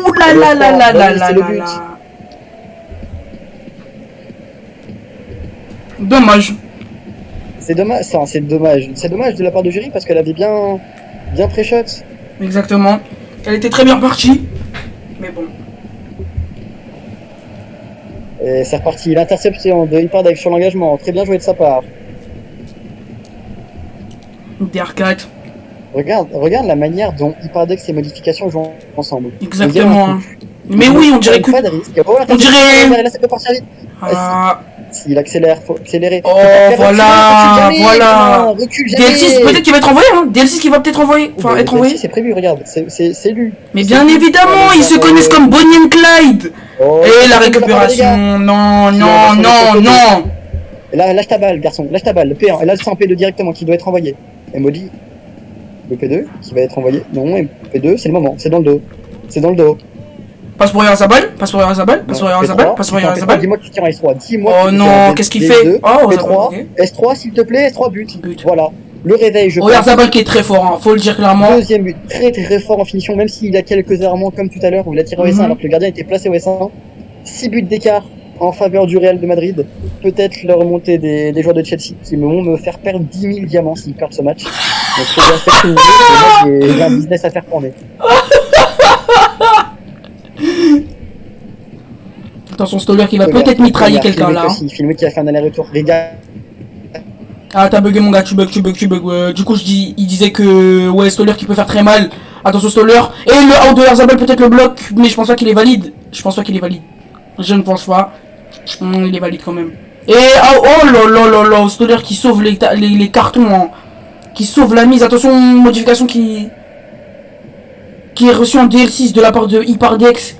Ouh là. Dommage. C'est dommage de la part de Jury parce qu'elle avait bien pré-shot. Exactement. Elle était très bien partie. Mais bon. Et c'est reparti. L'interception de Hyperdex sur l'engagement. Très bien joué de sa part. DR4. Regarde la manière dont Hyperdex et modifications jouent ensemble. Exactement. Mais oui, on dirait que. On dirait. Là, ça peut partir vite. S'il accélère, faut accélérer. Oh, voilà. DL6, peut-être qu'il va être envoyé, hein. DL6 qui va peut-être envoyer. Enfin, être envoyé. C'est prévu, regarde. C'est lui. Mais bien évidemment, ils se connaissent comme Bonnie and Clyde. Et la récupération. Non. Lâche ta balle, garçon. Lâche ta balle. Le P1. Et là, c'est un P2 directement qui doit être envoyé. Emoji. Le P2 qui va être envoyé. Non, P2, c'est le moment. C'est dans le dos. Passe pour Oyarzabal. Dis-moi que tu tires en S3. Oh non, qu'est-ce qu'il fait? Oh, S3, s'il te plaît, S3 but. Voilà. Le réveil, je Regarde Zabal qui est très fort, hein, faut le dire clairement. Deuxième but, très très fort en finition, même s'il a quelques errements comme tout à l'heure où il a tiré au S1 alors que le gardien était placé au S1. 6 buts d'écart en faveur du Real de Madrid. Peut-être la remontée des joueurs de Chelsea qui vont me faire perdre 10 000 diamants s'ils perdent ce match. Donc faut respecter le jeu, j'ai un business à faire pour lui. Attention, Stoller qui va peut-être mitrailler quelqu'un là. Filmé qui a fait un aller-retour. Les gars. Ah, t'as bugué mon gars, tu bugs. Du coup, il disait que ouais, Stoller qui peut faire très mal. Attention, Stoller. Et le out de Herzabal peut-être le bloc, mais je pense pas qu'il est valide. Je ne pense pas. Il est valide quand même. Et oh là, Stoller qui sauve les cartons, hein. Qui sauve la mise. Attention, modification qui est reçue en DL6 de la part de Ipardex.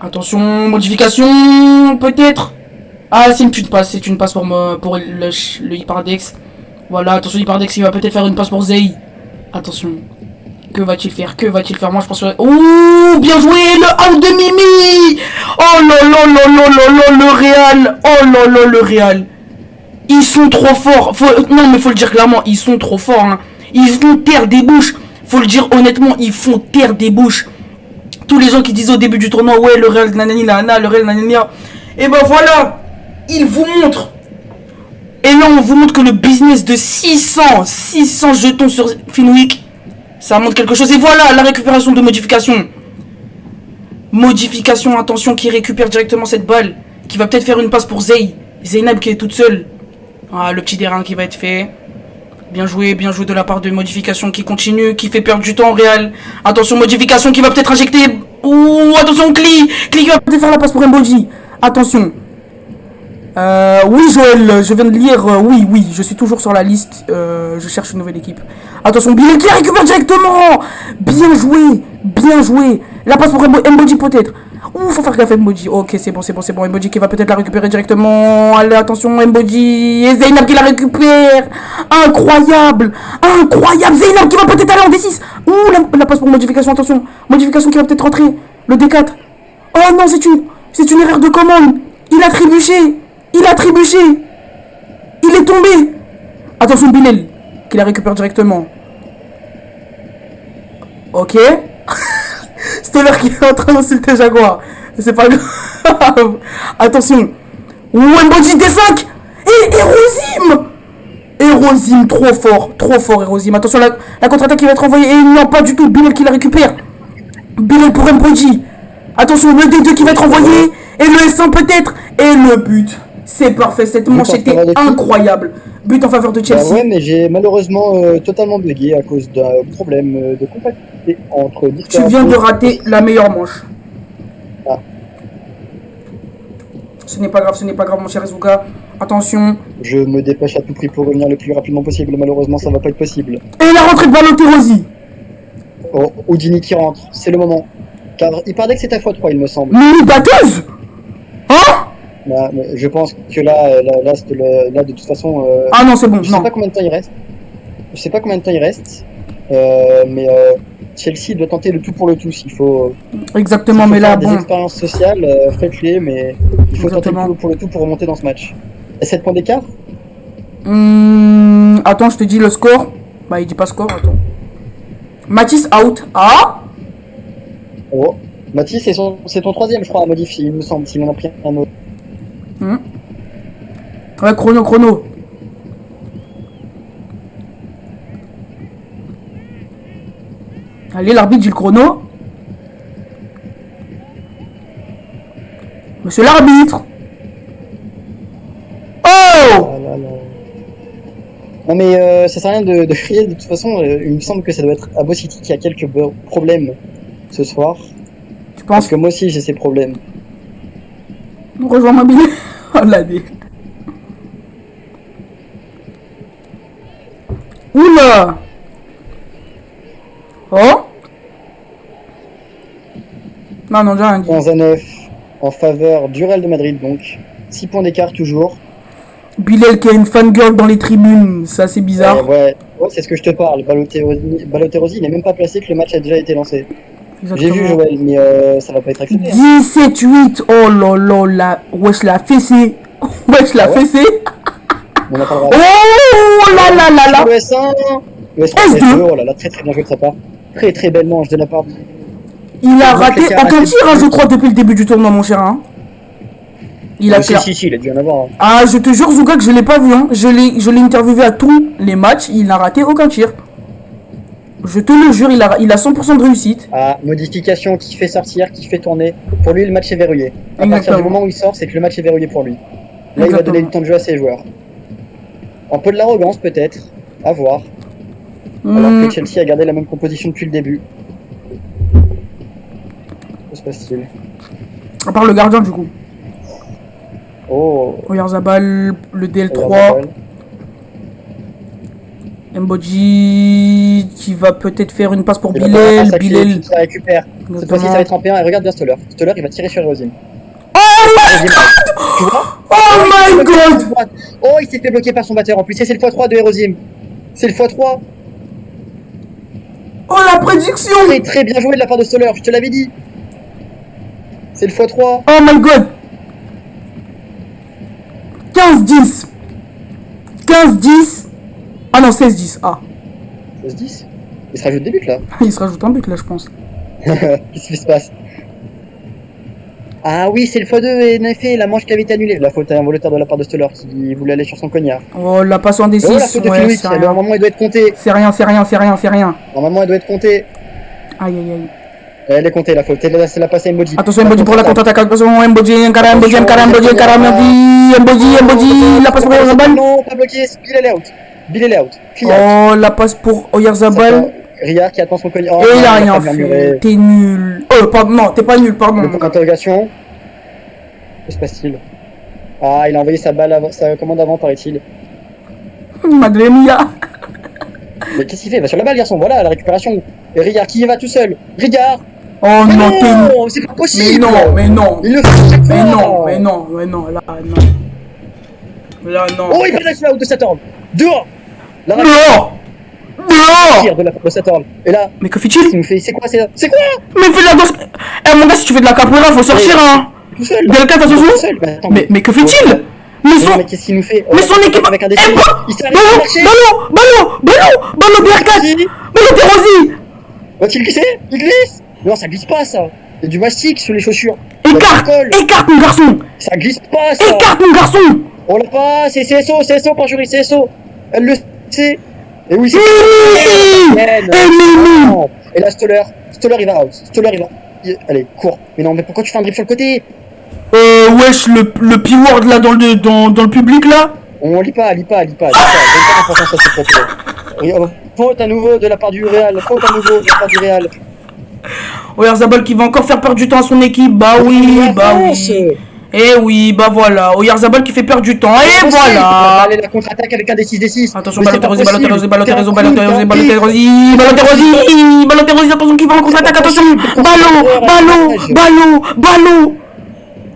Attention, modification peut-être. Ah, c'est une passe pour le Hypardex. Voilà, attention, Hypardex, il va peut-être faire une passe pour Zey. Attention. Que va-t-il faire? Moi, je pense que... Ouh, bien joué, le out de Mimi. Oh là, le Real. Oh là, le Real. Ils sont trop forts. Non, mais faut le dire clairement, ils sont trop forts. Hein. Ils font taire des bouches. Faut le dire honnêtement, ils font taire des bouches. Tous les gens qui disaient au début du tournoi, ouais, le Real nanani nana, le Real nanani. Et ben voilà. Il vous montre. Et là, on vous montre que le business de 600 jetons sur Fenwick, ça montre quelque chose. Et voilà, la récupération de modification. Modification, attention, qui récupère directement cette balle. Qui va peut-être faire une passe pour Zey. Zeynab qui est toute seule. Ah, le petit dérain qui va être fait. Bien joué de la part de modification qui continue, qui fait perdre du temps au Real. Attention, modification qui va peut-être injecter. Ouh, attention, Kli qui va peut-être faire la passe pour Mboji. Attention. Oui Joël, je viens de lire, oui, je suis toujours sur la liste, je cherche une nouvelle équipe. Attention, Bilal qui la récupère directement. Bien joué. La passe pour Mboji peut-être. Ouh, faut faire gaffe Mboji. Ok, c'est bon. Mboji qui va peut-être la récupérer directement. Allez, attention, Mboji. Et Zeynab qui la récupère. Incroyable. Zeynab qui va peut-être aller en D6. Ouh, la passe pour modification, attention. Modification qui va peut-être rentrer. Le D4. Oh non, c'est une erreur de commande. Il a trébuché. Il est tombé. Attention, Bilal qui la récupère directement. Ok. Stoller qui est en train d'insulter Jaguar. C'est pas grave. Attention. Mboji D5. Et Rosim, trop fort Rosim. Attention, la contre-attaque qui va être envoyée. Et non, pas du tout. Bilal qui la récupère. Bilal pour Mboji. Attention, le D2 qui va être envoyé. Et le S1 peut-être. Et le but. C'est parfait, cette manche était incroyable. But en faveur de Chelsea. Bah ouais, mais j'ai malheureusement totalement bugué à cause d'un problème de compatibilité entre... Tu viens de rater la meilleure manche. Ah. Ce n'est pas grave mon cher Izuka. Attention. Je me dépêche à tout prix pour revenir le plus rapidement possible. Malheureusement, ça va pas être possible. Et la rentrée de Balotelli. Oh, Houdini qui rentre, c'est le moment. Car il paraît que c'est ta faute, quoi, il me semble. Mais une batteuse. Hein? Bah, je pense que là, de toute façon... ah non, c'est bon, je sais pas combien de temps il reste. Mais Chelsea doit tenter le tout pour le tout, s'il faut... Exactement, mais là, des expériences sociales, faites-les, mais il faut tenter le tout pour le tout pour remonter dans ce match. Et 7 points d'écart. Attends, je te dis le score. Bah, il dit pas score, attends. Matisse out. Ah. Oh, Matisse, c'est ton troisième, je crois, à modifier, il me semble, s'il en a pris un autre. Ouais, chrono. Allez, l'arbitre dit le chrono. Monsieur l'arbitre. Oh. Non mais ça sert à rien de crier, de toute façon, il me semble que ça doit être Abo City qui a quelques problèmes ce soir. Tu penses? Parce que moi aussi j'ai ces problèmes. Rejoins ma bille. Oh la dé. Oula. Oh. Non, j'ai rien dit. 11-9 en faveur du Real de Madrid donc. 6 points d'écart toujours. Bilal qui a une fangirl dans les tribunes, c'est assez bizarre. Ouais, c'est ce que je te parle. Balotelli, il n'est même pas placé que le match a déjà été lancé. J'ai vu Joël, mais ça va pas être accepté. 17-8, oh là là, wesh la fessée. Wesh la fessée. On en parlera. Oh là là là là. Le S1. Le S2. Oh là là, très très bien joué de sa part. Très très belle manche de la part. Il a raté aucun tir, hein, je crois, depuis le début du tournoi, mon cher. Hein. Il a si, il a dû en avoir. Hein. Ah, je te jure, Zouga, que je l'ai pas vu. Hein. Je l'ai interviewé à tous les matchs. Il n'a raté aucun tir. Je te le jure, il a 100% de réussite. Ah, modification qui fait sortir, qui fait tourner. Pour lui, le match est verrouillé. À partir du moment où il sort, c'est que le match est verrouillé pour lui. Là, il va donner du temps de jeu à ses joueurs. Un peu de l'arrogance, peut-être. À voir. Alors que Chelsea a gardé la même composition depuis le début. Que se passe-t-il? À part le gardien, du coup. Oh. Oyarzabal, le DL3. Mboji qui va peut-être faire une passe pour Bilal. Bilal qui la récupère. Cette fois-ci, ça va être en P1 et regarde bien Stoller. Stoller, il va tirer sur Erosine. Oh my god! Tu vois? Oh my god! Oh, il s'est fait bloquer par son batteur en plus. Et c'est le x3 de Erosine. C'est le x3. Oh la prédiction! Très très bien joué de la part de Stoller, je te l'avais dit. C'est le x3. Oh my god! 15-10. 15-10. Ah non, 16-10. Ah. 16-10. Il se rajoute des buts là. Il se rajoute un but là, je pense. Qu'est-ce qui se passe? Ah oui, c'est le x2 et en effet, la manche qui avait été annulée. La faute involontaire de la part de Stoller qui voulait aller sur son cognard. Oh, la passe en D6. Oh, la faute de Fluid, normalement elle doit être comptée. C'est rien. Normalement elle doit être comptée. Aïe aïe aïe. Elle est comptée la faute, c'est la passe à Mboji. Attention Mboji pour la contre-attaque, attention Mboji, Mboji, la passe pour Oyarzabal. Non, pas bloqué, Bilal est out. Oh, la passe pour Oyarzabal. Riyad qui attend son cognac. Oh, il a rien fait, t'es nul. Oh, pardon, non, t'es pas nul, pardon. Le point d'interrogation. Que se passe-t-il? Ah, il a envoyé sa commande avant, paraît-il. Madlemia. Mais qu'est-ce qu'il fait? Il va sur la balle, garçon, voilà, la récupération. Et Riyad qui y va tout seul. Riyad. Oh non, non, c'est pas possible. Mais non. Il le fait chaque fois. Mais non, là, non. Là, non. Oh, il fait la out de Saturn. Dehors. Dehors. Tire de la part de Saturn. Et là. Mais que fait-il? Il me fait, c'est quoi? Mais fais de la danse. Eh mon gars, si tu fais de la capoeira, faut sortir, hein. Tout seul. Delcat, attention. Mais que fait-il? Mais qu'est-ce qu'il nous fait? Mais son équipe avec un décès. Il s'est arrêté de marcher. Ballon, DRK. Ballon, Terrosi. Va-t-il glisser? Il glisse. Non, ça glisse pas, ça. Il y a du mastic sur les chaussures. Écarte, mon garçon. Ça glisse pas, ça. Écarte, mon garçon. On l'a pas, c'est CSO, par jury, CSO. Elle le sait. Et oui, c'est Et là, Stoller, il va out. Allez, cours. Mais non, mais pourquoi tu fais un dribble sur le côté? Wesh, le P-word là dans le public là. On lit pas. Donne pas d'importance à ce propos. Faute à nouveau de la part du Real. Oyarzabal qui va encore faire perdre du temps à son équipe. Bah oui. Eh oui, bah voilà. Oyarzabal qui fait perdre du temps. Et voilà. Allez, la contre-attaque avec un des 6. Attention, Balotelli, attention qui va en contre-attaque. Attention.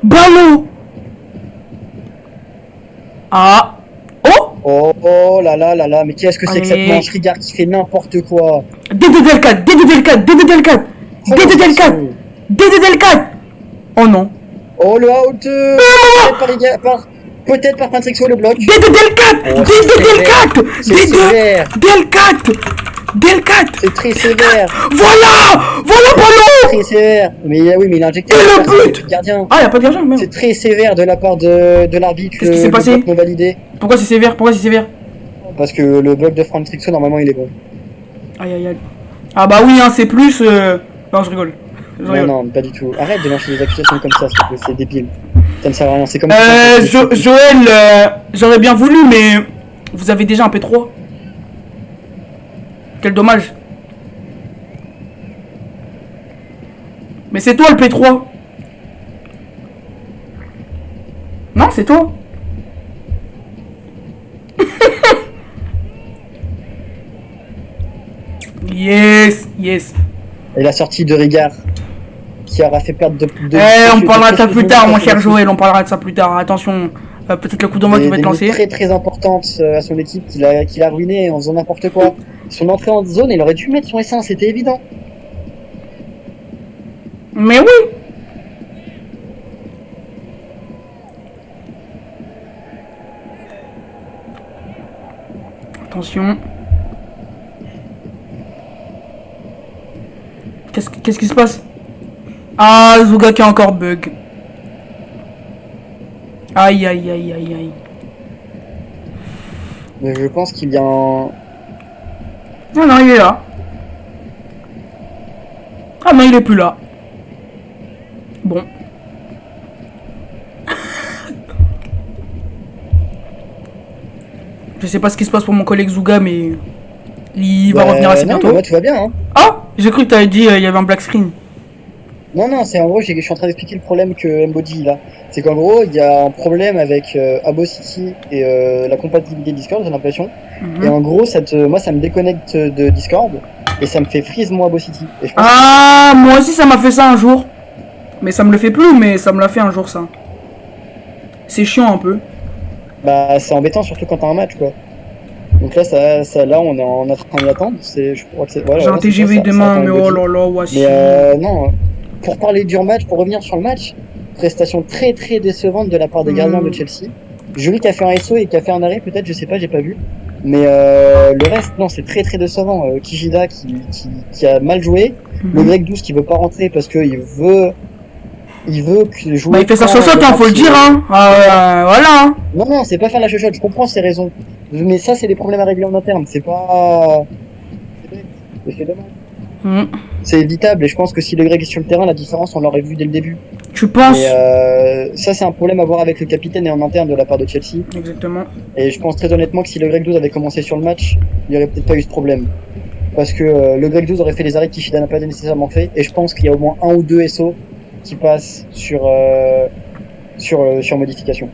Ballon. Ah. Oh là là, mais qu'est-ce que c'est que cette manche? Regarde qui fait n'importe quoi. DDDL4. Oh non. Oh le out. Peut-être par Patrick le bloc. DL4. C'est très sévère. Voilà ballon. Très sévère. Mais oui, mais il a injecté le but. Gardien. Ah, y a pas de gardien, merde. C'est très sévère de la part de l'arbitre. Qu'est-ce qui s'est passé? Non validé. Pourquoi c'est sévère? Parce que le bloc de Franck Trixo, normalement, il est bon. Aïe. Ah bah oui, hein, c'est plus... Non, je rigole. Non, pas du tout. Arrête de lancer des accusations comme ça, c'est débile. Ça ne sert à rien, c'est comme... Joël, j'aurais bien voulu, mais... Vous avez déjà un P3. Quel dommage. Mais c'est toi le P3. Non, c'est toi. Yes. Et la sortie de Régard qui aura fait perdre de on parlera de ça plus tard, mon cher Joël. Attention, peut-être le coup d'envoi qui va être lancé. Très importante à son équipe qu'il a ruiné en faisant n'importe quoi. Son entrée en zone, il aurait dû mettre son S1, c'était évident. Mais oui. Attention. Qu'est-ce qui se passe? Ah, Zouga qui a encore bug. Aïe, aïe, aïe, aïe, aïe. Mais je pense qu'il y a un... Ah non, il est là. Ah non, il est plus là. Bon. Je sais pas ce qui se passe pour mon collègue Zouga, mais il va revenir assez bientôt. Moi, tout va bien, hein. Ah, j'ai cru que t'avais dit il y avait un black screen. Non, c'est en gros, je suis en train d'expliquer le problème que Mbody a. C'est qu'en gros, il y a un problème avec Abo City et la compatibilité Discord, j'ai l'impression. Et en gros, moi, ça me déconnecte de Discord et ça me fait freeze mon Abo City. Et je pense moi aussi, ça m'a fait ça un jour. Mais ça me le fait plus, mais ça me l'a fait un jour, ça. C'est chiant un peu. Bah, c'est embêtant, surtout quand t'as un match, quoi. Donc là, là, on est en train d'attendre. Je crois que c'est. Voilà, j'ai un TGV demain, mais oh là là, voici. Mais non, pour parler du match, pour revenir sur le match, prestation très très décevante de la part des gardiens de Chelsea. Jury qui a fait un SO et qui a fait un arrêt, peut-être, je sais pas, j'ai pas vu. Mais le reste, non, c'est très très décevant. Kijida qui a mal joué. Le Greg 12 qui veut pas rentrer parce qu'il veut jouer. Bah, il fait sa chochotte, hein, faut le dire, hein. Voilà. Non, c'est pas faire la chochotte, je comprends ses raisons. Mais ça, c'est des problèmes à régler en interne. C'est pas. C'est dommage. C'est évitable et je pense que si le Greg est sur le terrain, la différence, on l'aurait vu dès le début. Tu penses? Et ça, c'est un problème à voir avec le capitaine et en interne de la part de Chelsea. Exactement. Et je pense très honnêtement que si le Greg 12 avait commencé sur le match, il n'y aurait peut-être pas eu ce problème. Parce que le Greg 12 aurait fait les arrêts que Kishida n'a pas nécessairement fait. Et je pense qu'il y a au moins un ou deux SO qui passent sur modification.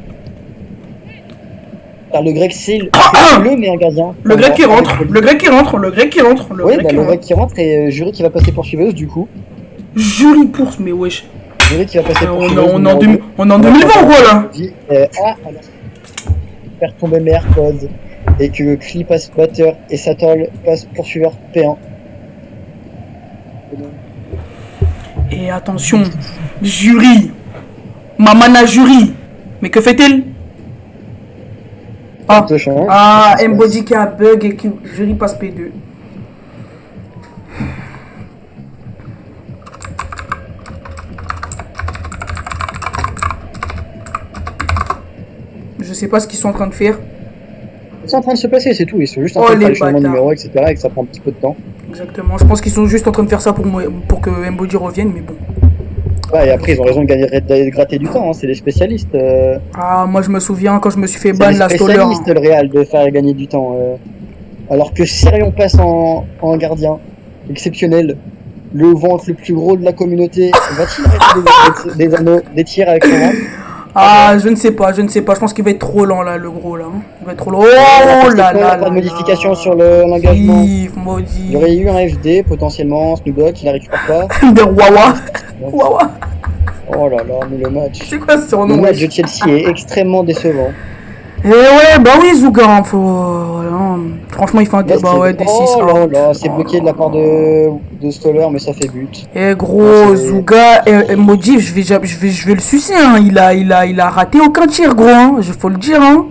Car le Greg, c'est le meilleur gardien. Le Greg qui rentre. Le Greg qui rentre. Oui, le Greg qui rentre et Jury qui va passer poursuiveuse du coup. Jury pour, mais wesh. Jury qui va passer poursuiveuse. On est en 2020 gros là. Alors, faire tomber meilleur code et que Kli passe batteur et Satol passe poursuiveur P1. Et attention, Jury. Mamana Jury. Mais que fait-elle? Mbody qui a bug et que Jury passe P2. Je sais pas ce qu'ils sont en train de faire. Ils sont en train de se passer, c'est tout. Ils sont juste en train de faire les changements de numéro, etc. et que ça prend un petit peu de temps. Exactement. Je pense qu'ils sont juste en train de faire ça pour que Mbody revienne, mais bon. Ouais, et après, ils ont raison de gratter du temps, hein. C'est les spécialistes. Moi je me souviens quand je me suis fait ban la Stoller. C'est les spécialistes, le Real, de faire gagner du temps. Alors que Sérion passe en gardien exceptionnel, le ventre le plus gros de la communauté, va-t-il arrêter des anneaux, des tirs avec son ventre? Je ne sais pas. Je pense qu'il va être trop lent là, le gros là. Il va être trop lent. Oh là là. Pas de modification sur l'engagement. Maudit. Il y aurait eu un FD potentiellement, Snoop Dogg, il la récupère pas. De Wawa. Wawa. Oh là là, mais le match. C'est quoi ce surnom? Le match de Chelsea est extrêmement décevant. Et ouais, bah oui, Zouga, franchement, il fait un débat, ouais, D6. Oh là là, c'est bloqué de la part de Stoller, mais ça fait but. Et gros, Zouga, Mbody, je vais le sucer, hein. Il a raté aucun tir, gros, hein. Faut le dire, hein.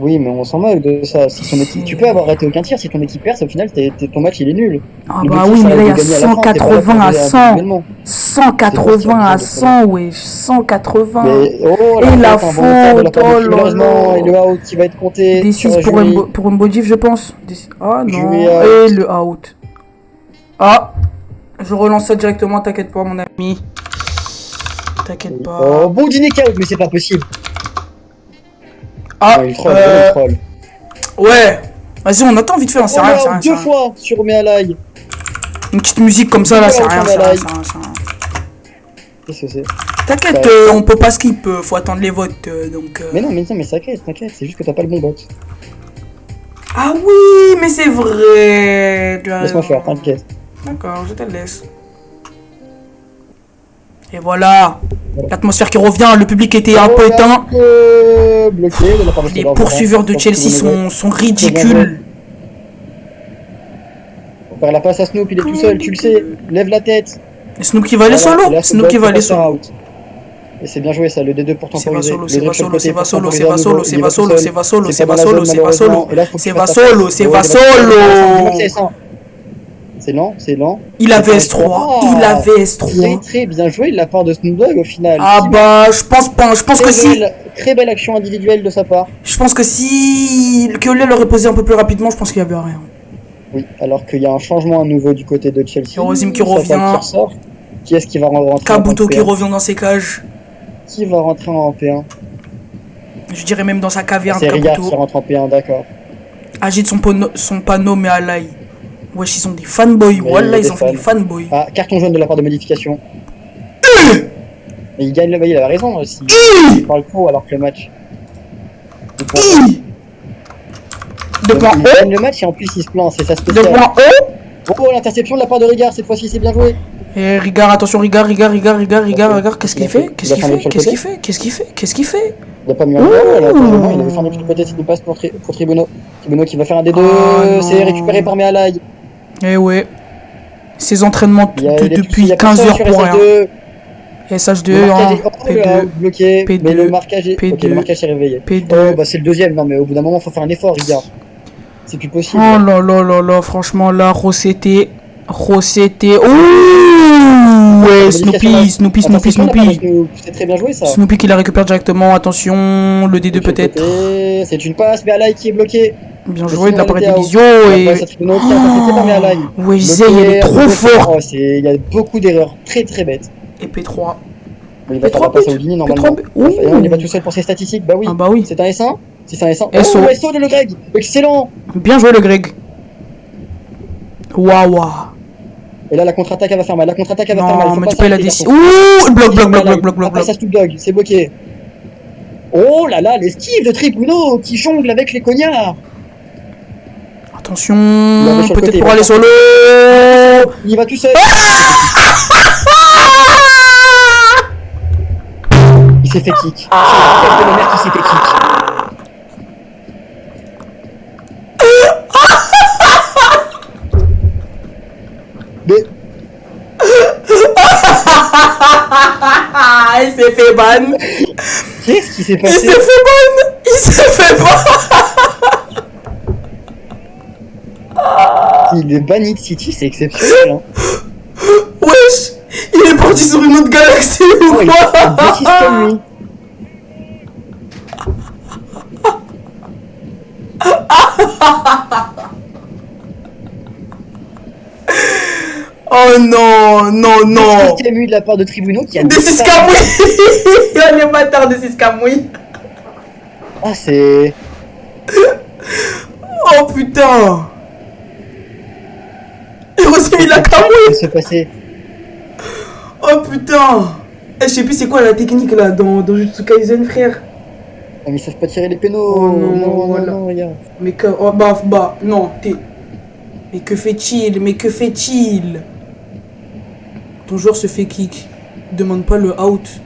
Oui, mais on s'en moque de ça. Si son équipe, tu peux avoir raté aucun tir, si ton équipe perd, au final, ton match il est nul. Bah oui, mais là il y a 180 à 100. 180 à 100, wesh. 180. Et la faute, oh là là. Et le out qui va être compté. D6 pour Mbody, je pense. Ah non, et le out. Je relance ça directement, t'inquiète pas, mon ami. T'inquiète pas. Oh, bon dîner out, mais c'est pas possible. Il troll. Ouais. Vas-y, on attend vite fait, c'est rien. Deux fois sur Mealai. Une petite musique comme ça, là, c'est rien. Qu'est-ce que c'est? T'inquiète, on peut pas skip, faut attendre les votes, donc... Mais non, mais t'inquiète, c'est juste que t'as pas le bon vote. Ah oui, mais c'est vrai. Laisse-moi faire, t'inquiète. D'accord, je te le laisse. Et voilà, l'atmosphère qui revient, le public était un peu éteint. Les poursuiveurs de Chelsea sont ridicules. On va faire la passe à Snoop, il est tout seul, tu le sais. Lève la tête. Et Snoop qui va aller solo. Snoop qui va aller solo. Et c'est bien joué ça, le D2 pour temporiser. C'est va solo, c'est va solo, c'est va solo, c'est va solo, c'est va solo, c'est va solo, c'est va solo, c'est va solo, c'est va solo. C'est lent, c'est lent. Il avait S3, il avait S3. Très bien joué de la part de Snoop Dogg au final. Ah bah, je pense pas, je pense que si... Très belle action individuelle de sa part. Je pense que si... Que Lille aurait posé un peu plus rapidement, je pense qu'il y avait rien. Oui, alors qu'il y a un changement à nouveau du côté de Chelsea. Hirosim qui revient. Qui est-ce qui va rentrer Kabuto qui revient dans ses cages. Qui va rentrer en P1? Je dirais même dans sa caverne. C'est Rigard qui rentre en P1, d'accord. Agite son panneau, mais à l'ail. Wesh, ils ont des fanboys. Wallah, ils ont fait des fanboys. Ah, carton jaune de la part de modification. Mais il gagne le bail, il a raison aussi. Il parle trop alors que le match. Il gagne le match et en plus il se plaint, c'est sa spéciale. Oh, l'interception de la part de Rigard, cette fois-ci c'est bien joué. Et Rigard, attention, Rigard, qu'est-ce qu'il fait? Qu'est-ce qu'il fait? Il a pas mis un goal, il avait fait un autre côté, c'est une passe pour Tribuno. Tribuno qui va faire un D2, c'est récupéré par Mealay. Eh ouais. Ses entraînements depuis 15 heures pour rien. SH2, P2, bloqué, mais le marquage s'est réveillé. P2. Bah c'est le deuxième, non mais au bout d'un moment il faut faire un effort, Rigard. C'est plus possible. Oh là là là là, franchement là, Rosseté. Ouh, ouais, Snoopy. C'est très bien joué ça. Snoopy qui la récupère directement, attention, le D2 peut-être. C'est une passe, Mealay qui est bloqué. Bien joué de la part de Visio et... Ouais, Zay, elle est trop forte. Il y a beaucoup d'erreurs très très bêtes. Et P3. Il va passer au Guinée normalement. On y va tout seul pour ses statistiques, bah oui. Ah bah oui. C'est un S1. C'est un S1. SO. Oh, SO de Le Greg. Excellent. Bien joué le Greg. Waouh. Et là la contre-attaque elle va faire mal. Non, mais tu peux la décider. Ouh, bloc. Passe à Snoop Dogg, c'est bloqué. Oh là là, l'esquive de Tribuno qui jongle avec les cognards. Attention, peut-être pour aller solo. Il va tout seul. Il s'est fait kick. C'est le mec qui s'est fait kick. Mais... Il s'est fait ban. Qu'est-ce qui s'est passé? Il s'est fait ban. Il est banni de City, c'est exceptionnel. Hein. Wesh, il est parti sur une autre galaxie ou quoi? Il est bêtise comme lui. Oh non. Qu'est-ce qu'il y a eu de la part de Tribuno qui a... Des 6 Kamui. Il est bâtard de 6 Kamui. Ah c'est... Oh putain. Il reçoit la Kamui. Qu'est-ce qui s'est passé? Oh putain. Je sais plus c'est quoi la technique là dans Jujutsu Kaisen, frère. Ah mais ils savent pas tirer les pénaux. Oh non, regarde. Mais que... Oh bah, non, t'es... Mais que fait-il? Ton joueur se fait kick. Demande pas le out.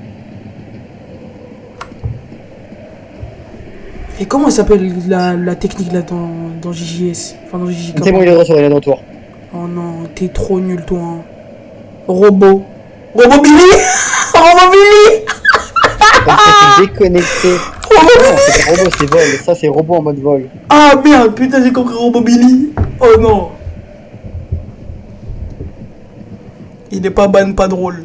Et comment s'appelle la technique là dans JJS? Enfin dans JJ. C'est bon, il est de retour. Oh non, t'es trop nul toi. Hein. Robot Billy. C'est déconnecté. Non, c'est robot, c'est vol. Ça, c'est robot en mode vol. Ah merde, putain, j'ai compris Robot Billy. Oh non. Il est pas ban, pas drôle.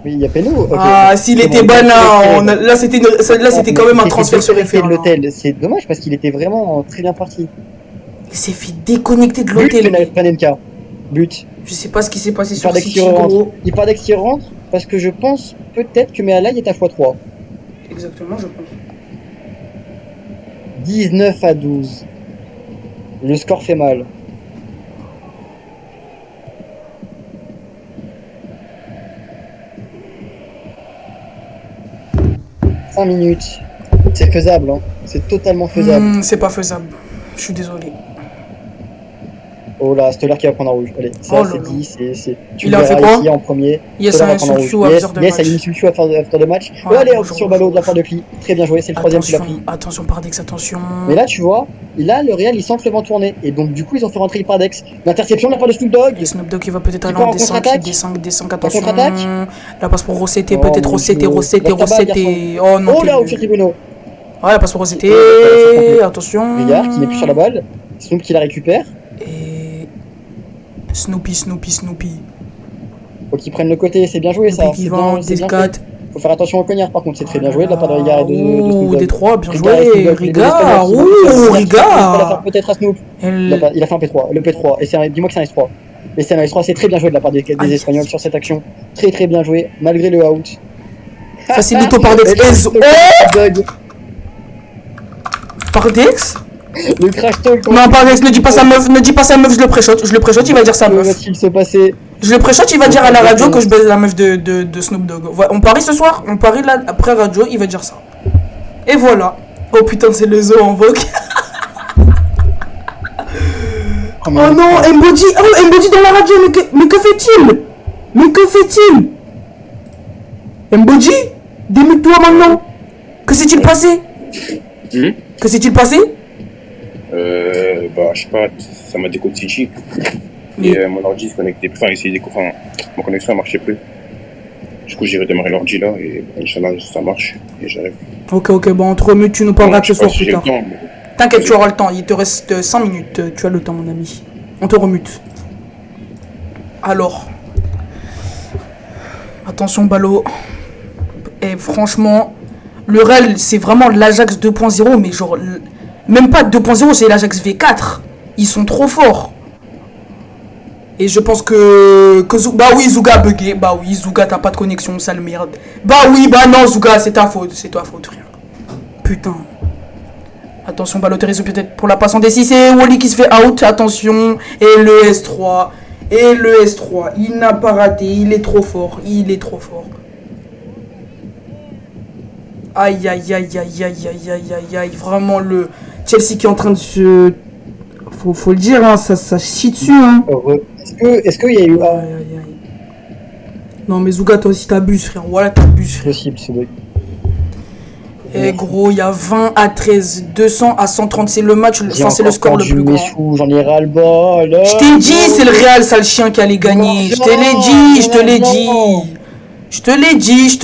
Oui, il y a Péno. Okay. Ah, s'il était ban là, c'était quand même un transfert sur référent. L'hôtel, c'est dommage parce qu'il était vraiment très bien parti. Il s'est fait déconnecter de l'hôtel. Panenka. But. Je sais pas ce qui s'est passé sur City. Il part d'Ex qui rentre parce que je pense peut-être que Mealay est à x3. Exactement, je pense. 19-12. Le score fait mal. « 5 minutes. C'est faisable, hein. C'est totalement faisable. C'est pas faisable. Je suis désolé. Oh là, Stoller qui va prendre un rouge. Allez, ça c'est dit, c'est. Il a fait quoi en premier. Yes, un Insultu à faire de match. Yes, un Insultu à faire de match. Allez, sur ballot de la part de Kli. Très bien joué, c'est le troisième qu'il a pris. Attention, Pardex, attention. Mais là, tu vois, là, le Real, il sent le vent tourner. Et donc, du coup, ils ont fait rentrer Pardex. L'interception de la part de Snoop Dogg. Et Snoop Dogg, il va peut-être aller en descente, attention. La passe pour Rossetti, peut-être Rossetti. Oh non. Oh là, au Tribuno. Ouais, la passe pour Rossetti. Attention. Regarde, qui n'est plus sur la balle. Snoop qui la récupère. Et Snoopy. Faut qu'ils prennent le côté, c'est bien joué ça. C'est bien fait. Faut faire attention au cognard par contre, c'est très bien joué de la part de Rigard et de Snoop Dogg. D3, bien joué. Rigard. Rigard. Peut-être à Snoop. Il a fait un P3, le P3. Et dis-moi que c'est un S3. Et c'est un S3, c'est très bien joué de la part des Espagnols sur cette action. Très bien joué, malgré le out. Facilito Pardex. Pardex. Le crash talk. Non, Pardex, ne dis pas sa meuf, je le préchote, il va dire sa meuf. Qu'est-ce qu'il se passer? Je le préchote, il va dire à la radio que je baise la meuf de Snoop Dogg. On parie ce soir, on parie là, après radio, il va dire ça. Et voilà. Oh putain, c'est le zoo en vogue. Oh non, Mbodi dans la radio, mais que fait-il? Mbodi, démute-toi maintenant. Que s'est-il passé? Que s'est-il passé? Je sais pas, ça m'a décollé psychique. Et mon ordi se connectait plus, ma connexion ne marchait plus. Du coup, j'ai redémarré l'ordi là et Inch'Allah, ça marche et j'arrive. Ok, bon, entre remute, tu nous parleras ce soir plus tard. Mais... T'inquiète, tu auras le temps, il te reste 5 minutes, tu as le temps, mon ami. On te remute. Alors. Attention, ballot. Et franchement, le Real, c'est vraiment l'Ajax 2.0, mais genre. Même pas 2.0, c'est l'Ajax V4. Ils sont trop forts. Et je pense que bah oui, Zouga a bugué. Bah oui, Zouga, t'as pas de connexion, sale merde. Bah oui, bah non, Zouga, c'est ta faute. C'est ta faute, frère. Putain. Attention, Balotelli peut-être pour la passe en D6. Et Wally qui se fait out. Attention. Et le S3. Il n'a pas raté. Il est trop fort. Aïe. Vraiment, le Chelsea qui est en train de se... Faut le dire, hein, ça chie dessus. Hein. Est-ce qu'il y a eu... Aïe. Non, mais Zouga, toi aussi t'abuses, frère. Voilà, t'abuses. Possible, c'est vrai. Et gros, il y a 20 à 13, 200 à 130, c'est le match, enfin c'est le score le plus grand. J'en ai ras le bol. Je t'ai dit, c'est le Real, sale chien qui allait gagner. Je te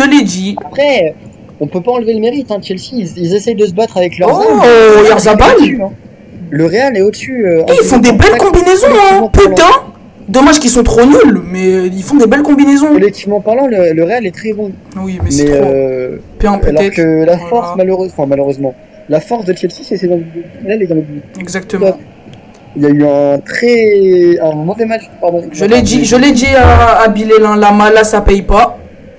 l'ai dit. Après, on peut pas enlever le mérite, hein, Chelsea, ils essayent de se battre avec leurs armes. Oh, Yarzabal. Le Real est au-dessus. Et ils font des belles combinaisons, hein, putain. Dommage qu'ils sont trop nuls, mais ils font des belles combinaisons. Collectivement parlant, le Real est très bon. Oui, mais c'est trop. Alors que la force, malheureusement, la force de Chelsea, c'est dans le but. Exactement. Il y a eu un mauvais match, pardon. Je l'ai dit à Bilelin, la Mala, ça paye pas.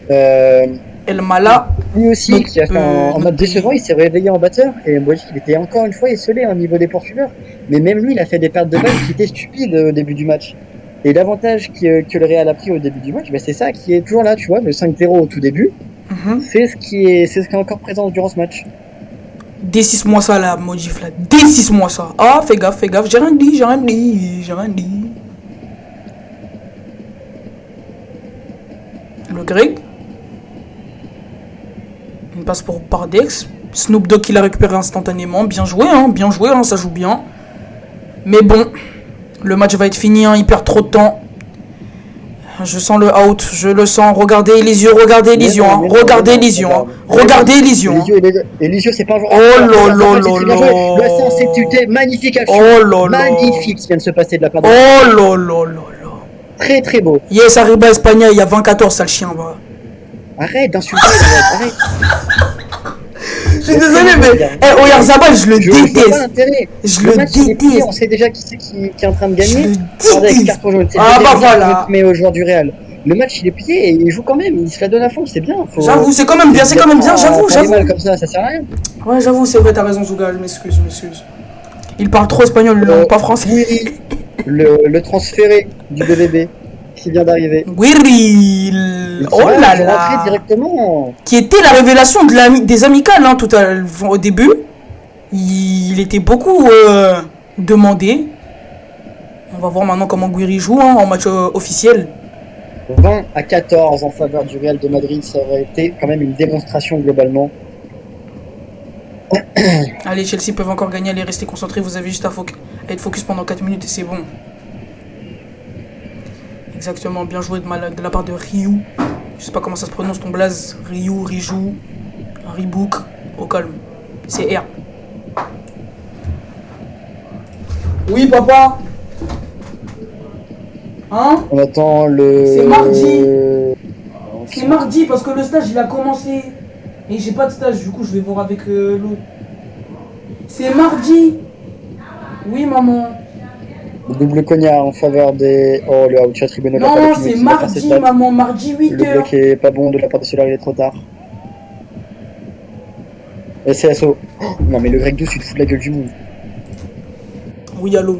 El Mala. Lui aussi, qui a fait en mode décevant, il s'est réveillé en batteur. Et moi, il était encore une fois esselé au niveau des poursuiveurs. Mais même lui, il a fait des pertes de balles qui étaient stupides au début du match. Et l'avantage que le Real a pris au début du match, c'est ça qui est toujours là, tu vois, le 5-0 au tout début. C'est ce qui est encore présent durant ce match. D6-moi ça là, modif là. D6-moi ça. Ah, fais gaffe, j'ai rien dit. Le grec. Une passe pour Pardex. Snoop Dogg qui l'a récupéré instantanément. Bien joué, ça joue bien. Mais bon, le match va être fini, hein, il perd trop de temps. Je sens le out, je le sens. Regardez Elisio. Regardez Elisio. Elisio, c'est pas un joueur. Oh là. Le S1 magnifique action. Oh là. Magnifique ce qui vient de se passer de la part de... Oh là. Très très beau. Yes, Arriba Espagnol, il y a 20-14, ça le chien va. Arrête d'insulter, arrête. Je suis désolé, mais Oyarzabal, je le déteste. Je le déteste. On sait déjà qui c'est qui est en train de gagner. Je le déteste. Ah bah voilà. Mais au joueur du Real. Le match il est plié et il joue quand même, il se la donne à fond, c'est bien. J'avoue, c'est quand même bien, j'avoue. Mal comme ça sert à rien. Ouais, j'avoue, c'est vrai, t'as raison, Zouga, je m'excuse. Il parle trop espagnol, pas français. Oui, le transféré du BBB qui vient d'arriver. Oui, oh là là. Directement. Qui était la révélation des amicales, hein, au début. Il était beaucoup demandé. On va voir maintenant comment Guiri joue hein, en match officiel. 20-14 en faveur du Real de Madrid, ça aurait été quand même une démonstration globalement. Allez, Chelsea peuvent encore gagner, allez, restez concentrés, vous avez juste à être focus pendant 4 minutes et c'est bon. Exactement, bien joué de la part de Ryu. Je sais pas comment ça se prononce ton blaze. Ryu, Riju, Ribouk, au calme. C'est R. Oui, papa. Hein? On attend le... C'est mardi. C'est mardi parce que le stage il a commencé. Et j'ai pas de stage, du coup je vais voir avec l'autre. C'est mardi. Oui, maman. Le double cognard en faveur des... Oh, le out tribunal. Non, c'est mardi, maman. Mardi 8h. Le bloc est pas bon de la part de Solar, il est trop tard. Et CSO. Oh, non, mais le grec 12, tu te fous de la gueule du monde. Oui, allô.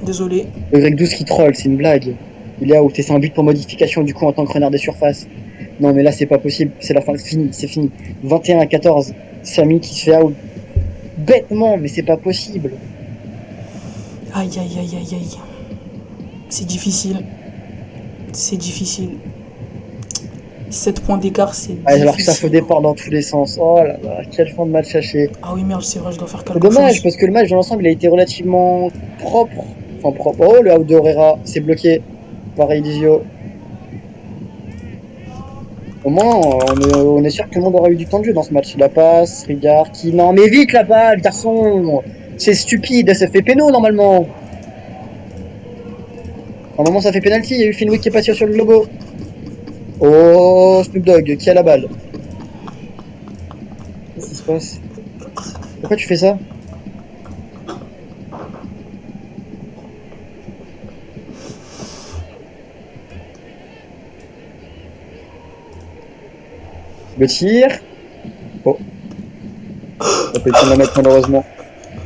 Désolé. Le grec 12 qui troll, c'est une blague. Il est out et c'est un but pour modification du coup en tant que renard des surfaces. Non, mais là, c'est pas possible. C'est la fin, c'est fini. 21-14. Samy qui se fait out. Bêtement, mais c'est pas possible. Aïe, aïe, aïe, aïe, aïe. C'est difficile. C'est difficile. 7 points d'écart, c'est difficile. Alors que ça fait départ dans tous les sens. Oh là là, quel fond de match haché. Ah oui, merde, c'est vrai, je dois faire quelque chose. C'est dommage, chose. parce que le match dans l'ensemble, il a été relativement propre. Enfin, propre. Oh, le out de Herrera, c'est bloqué par Elisio. Au moins, on est sûr que tout le monde aura eu du temps de jeu dans ce match. La passe, Rigard qui... Non, mais vite la balle, garçon. C'est stupide, ça fait péno normalement. Normalement ça fait penalty, il y a eu Fenwick qui est passé sur le logo. Oh, Snoop Dogg qui a la balle. Qu'est-ce qui se passe? Pourquoi tu fais ça? Le tir. Oh. Ça peut être la mettre malheureusement.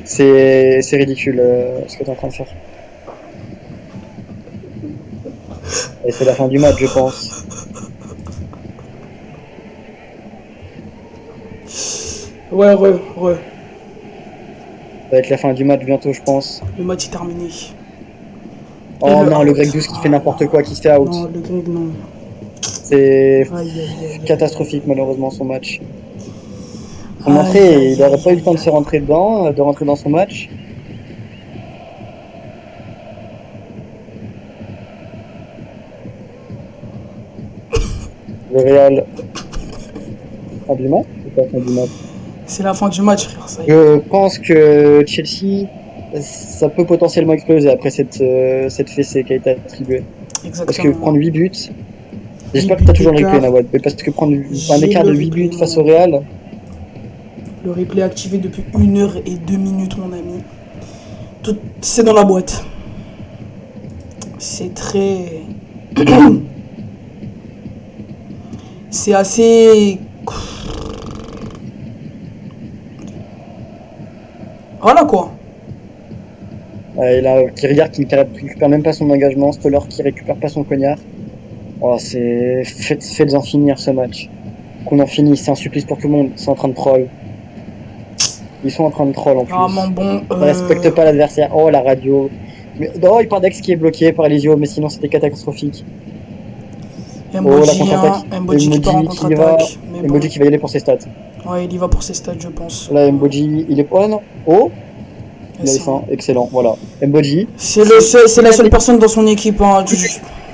C'est ridicule ce que tu es en train de faire. Et c'est la fin du match, je pense. Ouais. Ça va être la fin du match bientôt, je pense. Le match est terminé. Oh non, le grec 12 qui fait n'importe quoi, qui se fait out. Non, le grec, non. C'est catastrophique, malheureusement, son match. Son entrée, il n'aurait pas eu le temps de se rentrer dedans, de rentrer dans son match. Le Real. Fin du match? C'est pas fin du match. C'est la fin du match, frère. Ça y est. Je pense que Chelsea, ça peut potentiellement exploser après cette fessée qui a été attribuée. Exactement. Parce que prendre 8 buts, j'espère que tu as toujours le replay, Nawad, parce que prendre un écart de 8 buts face au Real. Le replay activé depuis 1h02, mon ami. Tout, c'est dans la boîte. C'est très... c'est assez... Voilà quoi. Et là, Kyriar qui ne récupère même pas son engagement, Stoller qui récupère pas son cognard. Oh, c'est... Faites-en finir ce match. Qu'on en finisse, c'est un supplice pour tout le monde, c'est en train de troll. Ils sont en train de troll en plus. Vraiment bon. Ils respectent pas l'adversaire. Oh la radio. Mais, oh, il part d'Aix qui est bloqué par Elisio, mais sinon c'était catastrophique. Mboji, Mboji qui part en contre-attaque. Mboji qui va y aller pour ses stats. Ouais, il y va pour ses stats, je pense. Là, Mboji, il est pas, non? Oh! Il est sain, excellent, voilà. Mboji. C'est la seule personne dans son équipe, hein.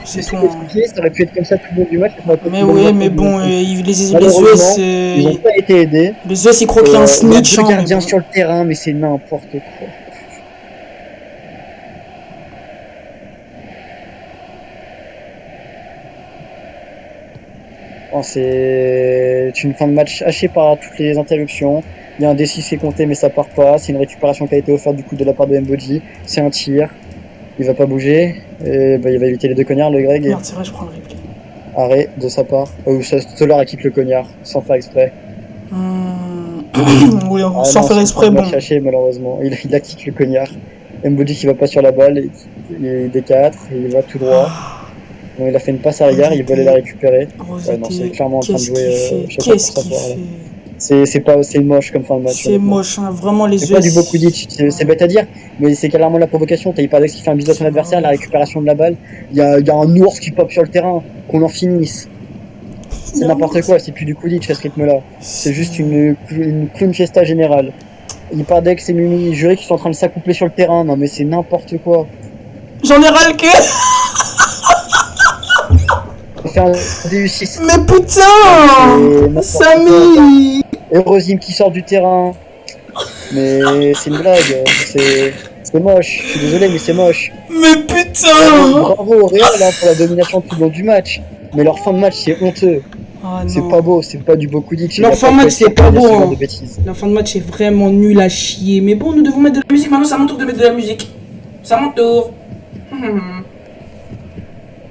C'est tout. Ça aurait pu être comme ça tout le long du match. Mais oui, mais bon, les US, ils ont pas été aidés. Les US, ils croient qu'il y a un snitch. Il y a deux gardiens sur le terrain, mais c'est n'importe quoi. Oh, c'est une fin de match hachée par toutes les interruptions. Il y a un D6 qui est compté, mais ça part pas. C'est une récupération qui a été offerte du coup de la part de Mboji. C'est un tir. Il va pas bouger. Et bah, il va éviter les deux cognards, le Greg. Merde, c'est vrai, je prends le replay. Arrêt de sa part. Stoller quitte le cognard, sans faire exprès. Oui, sans faire exprès, bon. Haché, malheureusement. Il a quitté le cognard. Mboji qui va pas sur la balle. Il est D4. Il va tout droit. Donc, il a fait une passe arrière. Il veut aller la récupérer. Rosité, ouais, non, c'est clairement en train de jouer. Qu'est-ce qu'il fait? C'est moche comme fin de match. C'est moche, hein, vraiment les yeux. C'est pas du beau Kudic, c'est bête à dire, mais c'est clairement la provocation. T'as Ipardex qui fait un bisou à son adversaire, la récupération de la balle. Il y a un ours qui pop sur le terrain, qu'on en finisse. C'est n'importe quoi, c'est plus du Kudic à ce rythme-là. C'est juste une clown fiesta générale. Ipardex et Mumi Juré qui sont en train de s'accoupler sur le terrain. Non mais c'est n'importe quoi. J'en ai ras le cœur. On fait un DU6. Mais putain, Samy. Eurozim qui sort du terrain. Mais c'est une blague. C'est moche. Je suis désolé, mais c'est moche. Mais putain. Bravo au Real hein, pour la domination tout le long du match. Mais leur fin de match, c'est honteux. Oh, c'est pas beau, c'est pas du beau Kudic. Leur fin de match, c'est pas beau. Hein. Leur fin de match, c'est vraiment nul à chier. Mais bon, nous devons mettre de la musique. Maintenant, c'est à mon tour de mettre de la musique. C'est à mon tour.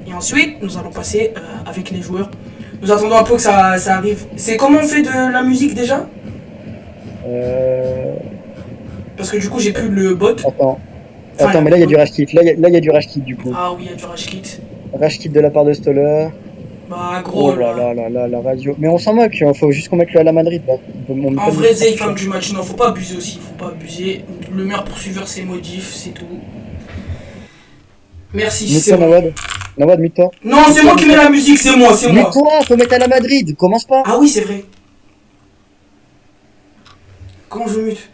Et ensuite, nous allons passer avec les joueurs. Nous attendons un peu que ça arrive. C'est comment on fait de la musique déjà Parce que du coup, j'ai plus le bot. Attends, mais là, il y a du rage kit. Là, il y a du rage kit du coup. Ah oui, il y a du rage kit. Rage kit de la part de Stoller. Bah, gros. Oh là, la radio. Mais on s'en moque, faut juste qu'on mette le à la Madrid. Là. En vrai, Zay, fin du match. Non, faut pas abuser aussi. Faut pas abuser. Le meilleur poursuiveur, c'est Modif, c'est tout. Merci, c'est moi. Nawad, mute-toi. Non, c'est moi qui mets la musique, c'est moi. Mais toi, faut mettre à la Madrid, commence pas. Ah oui, c'est vrai. Comment je mute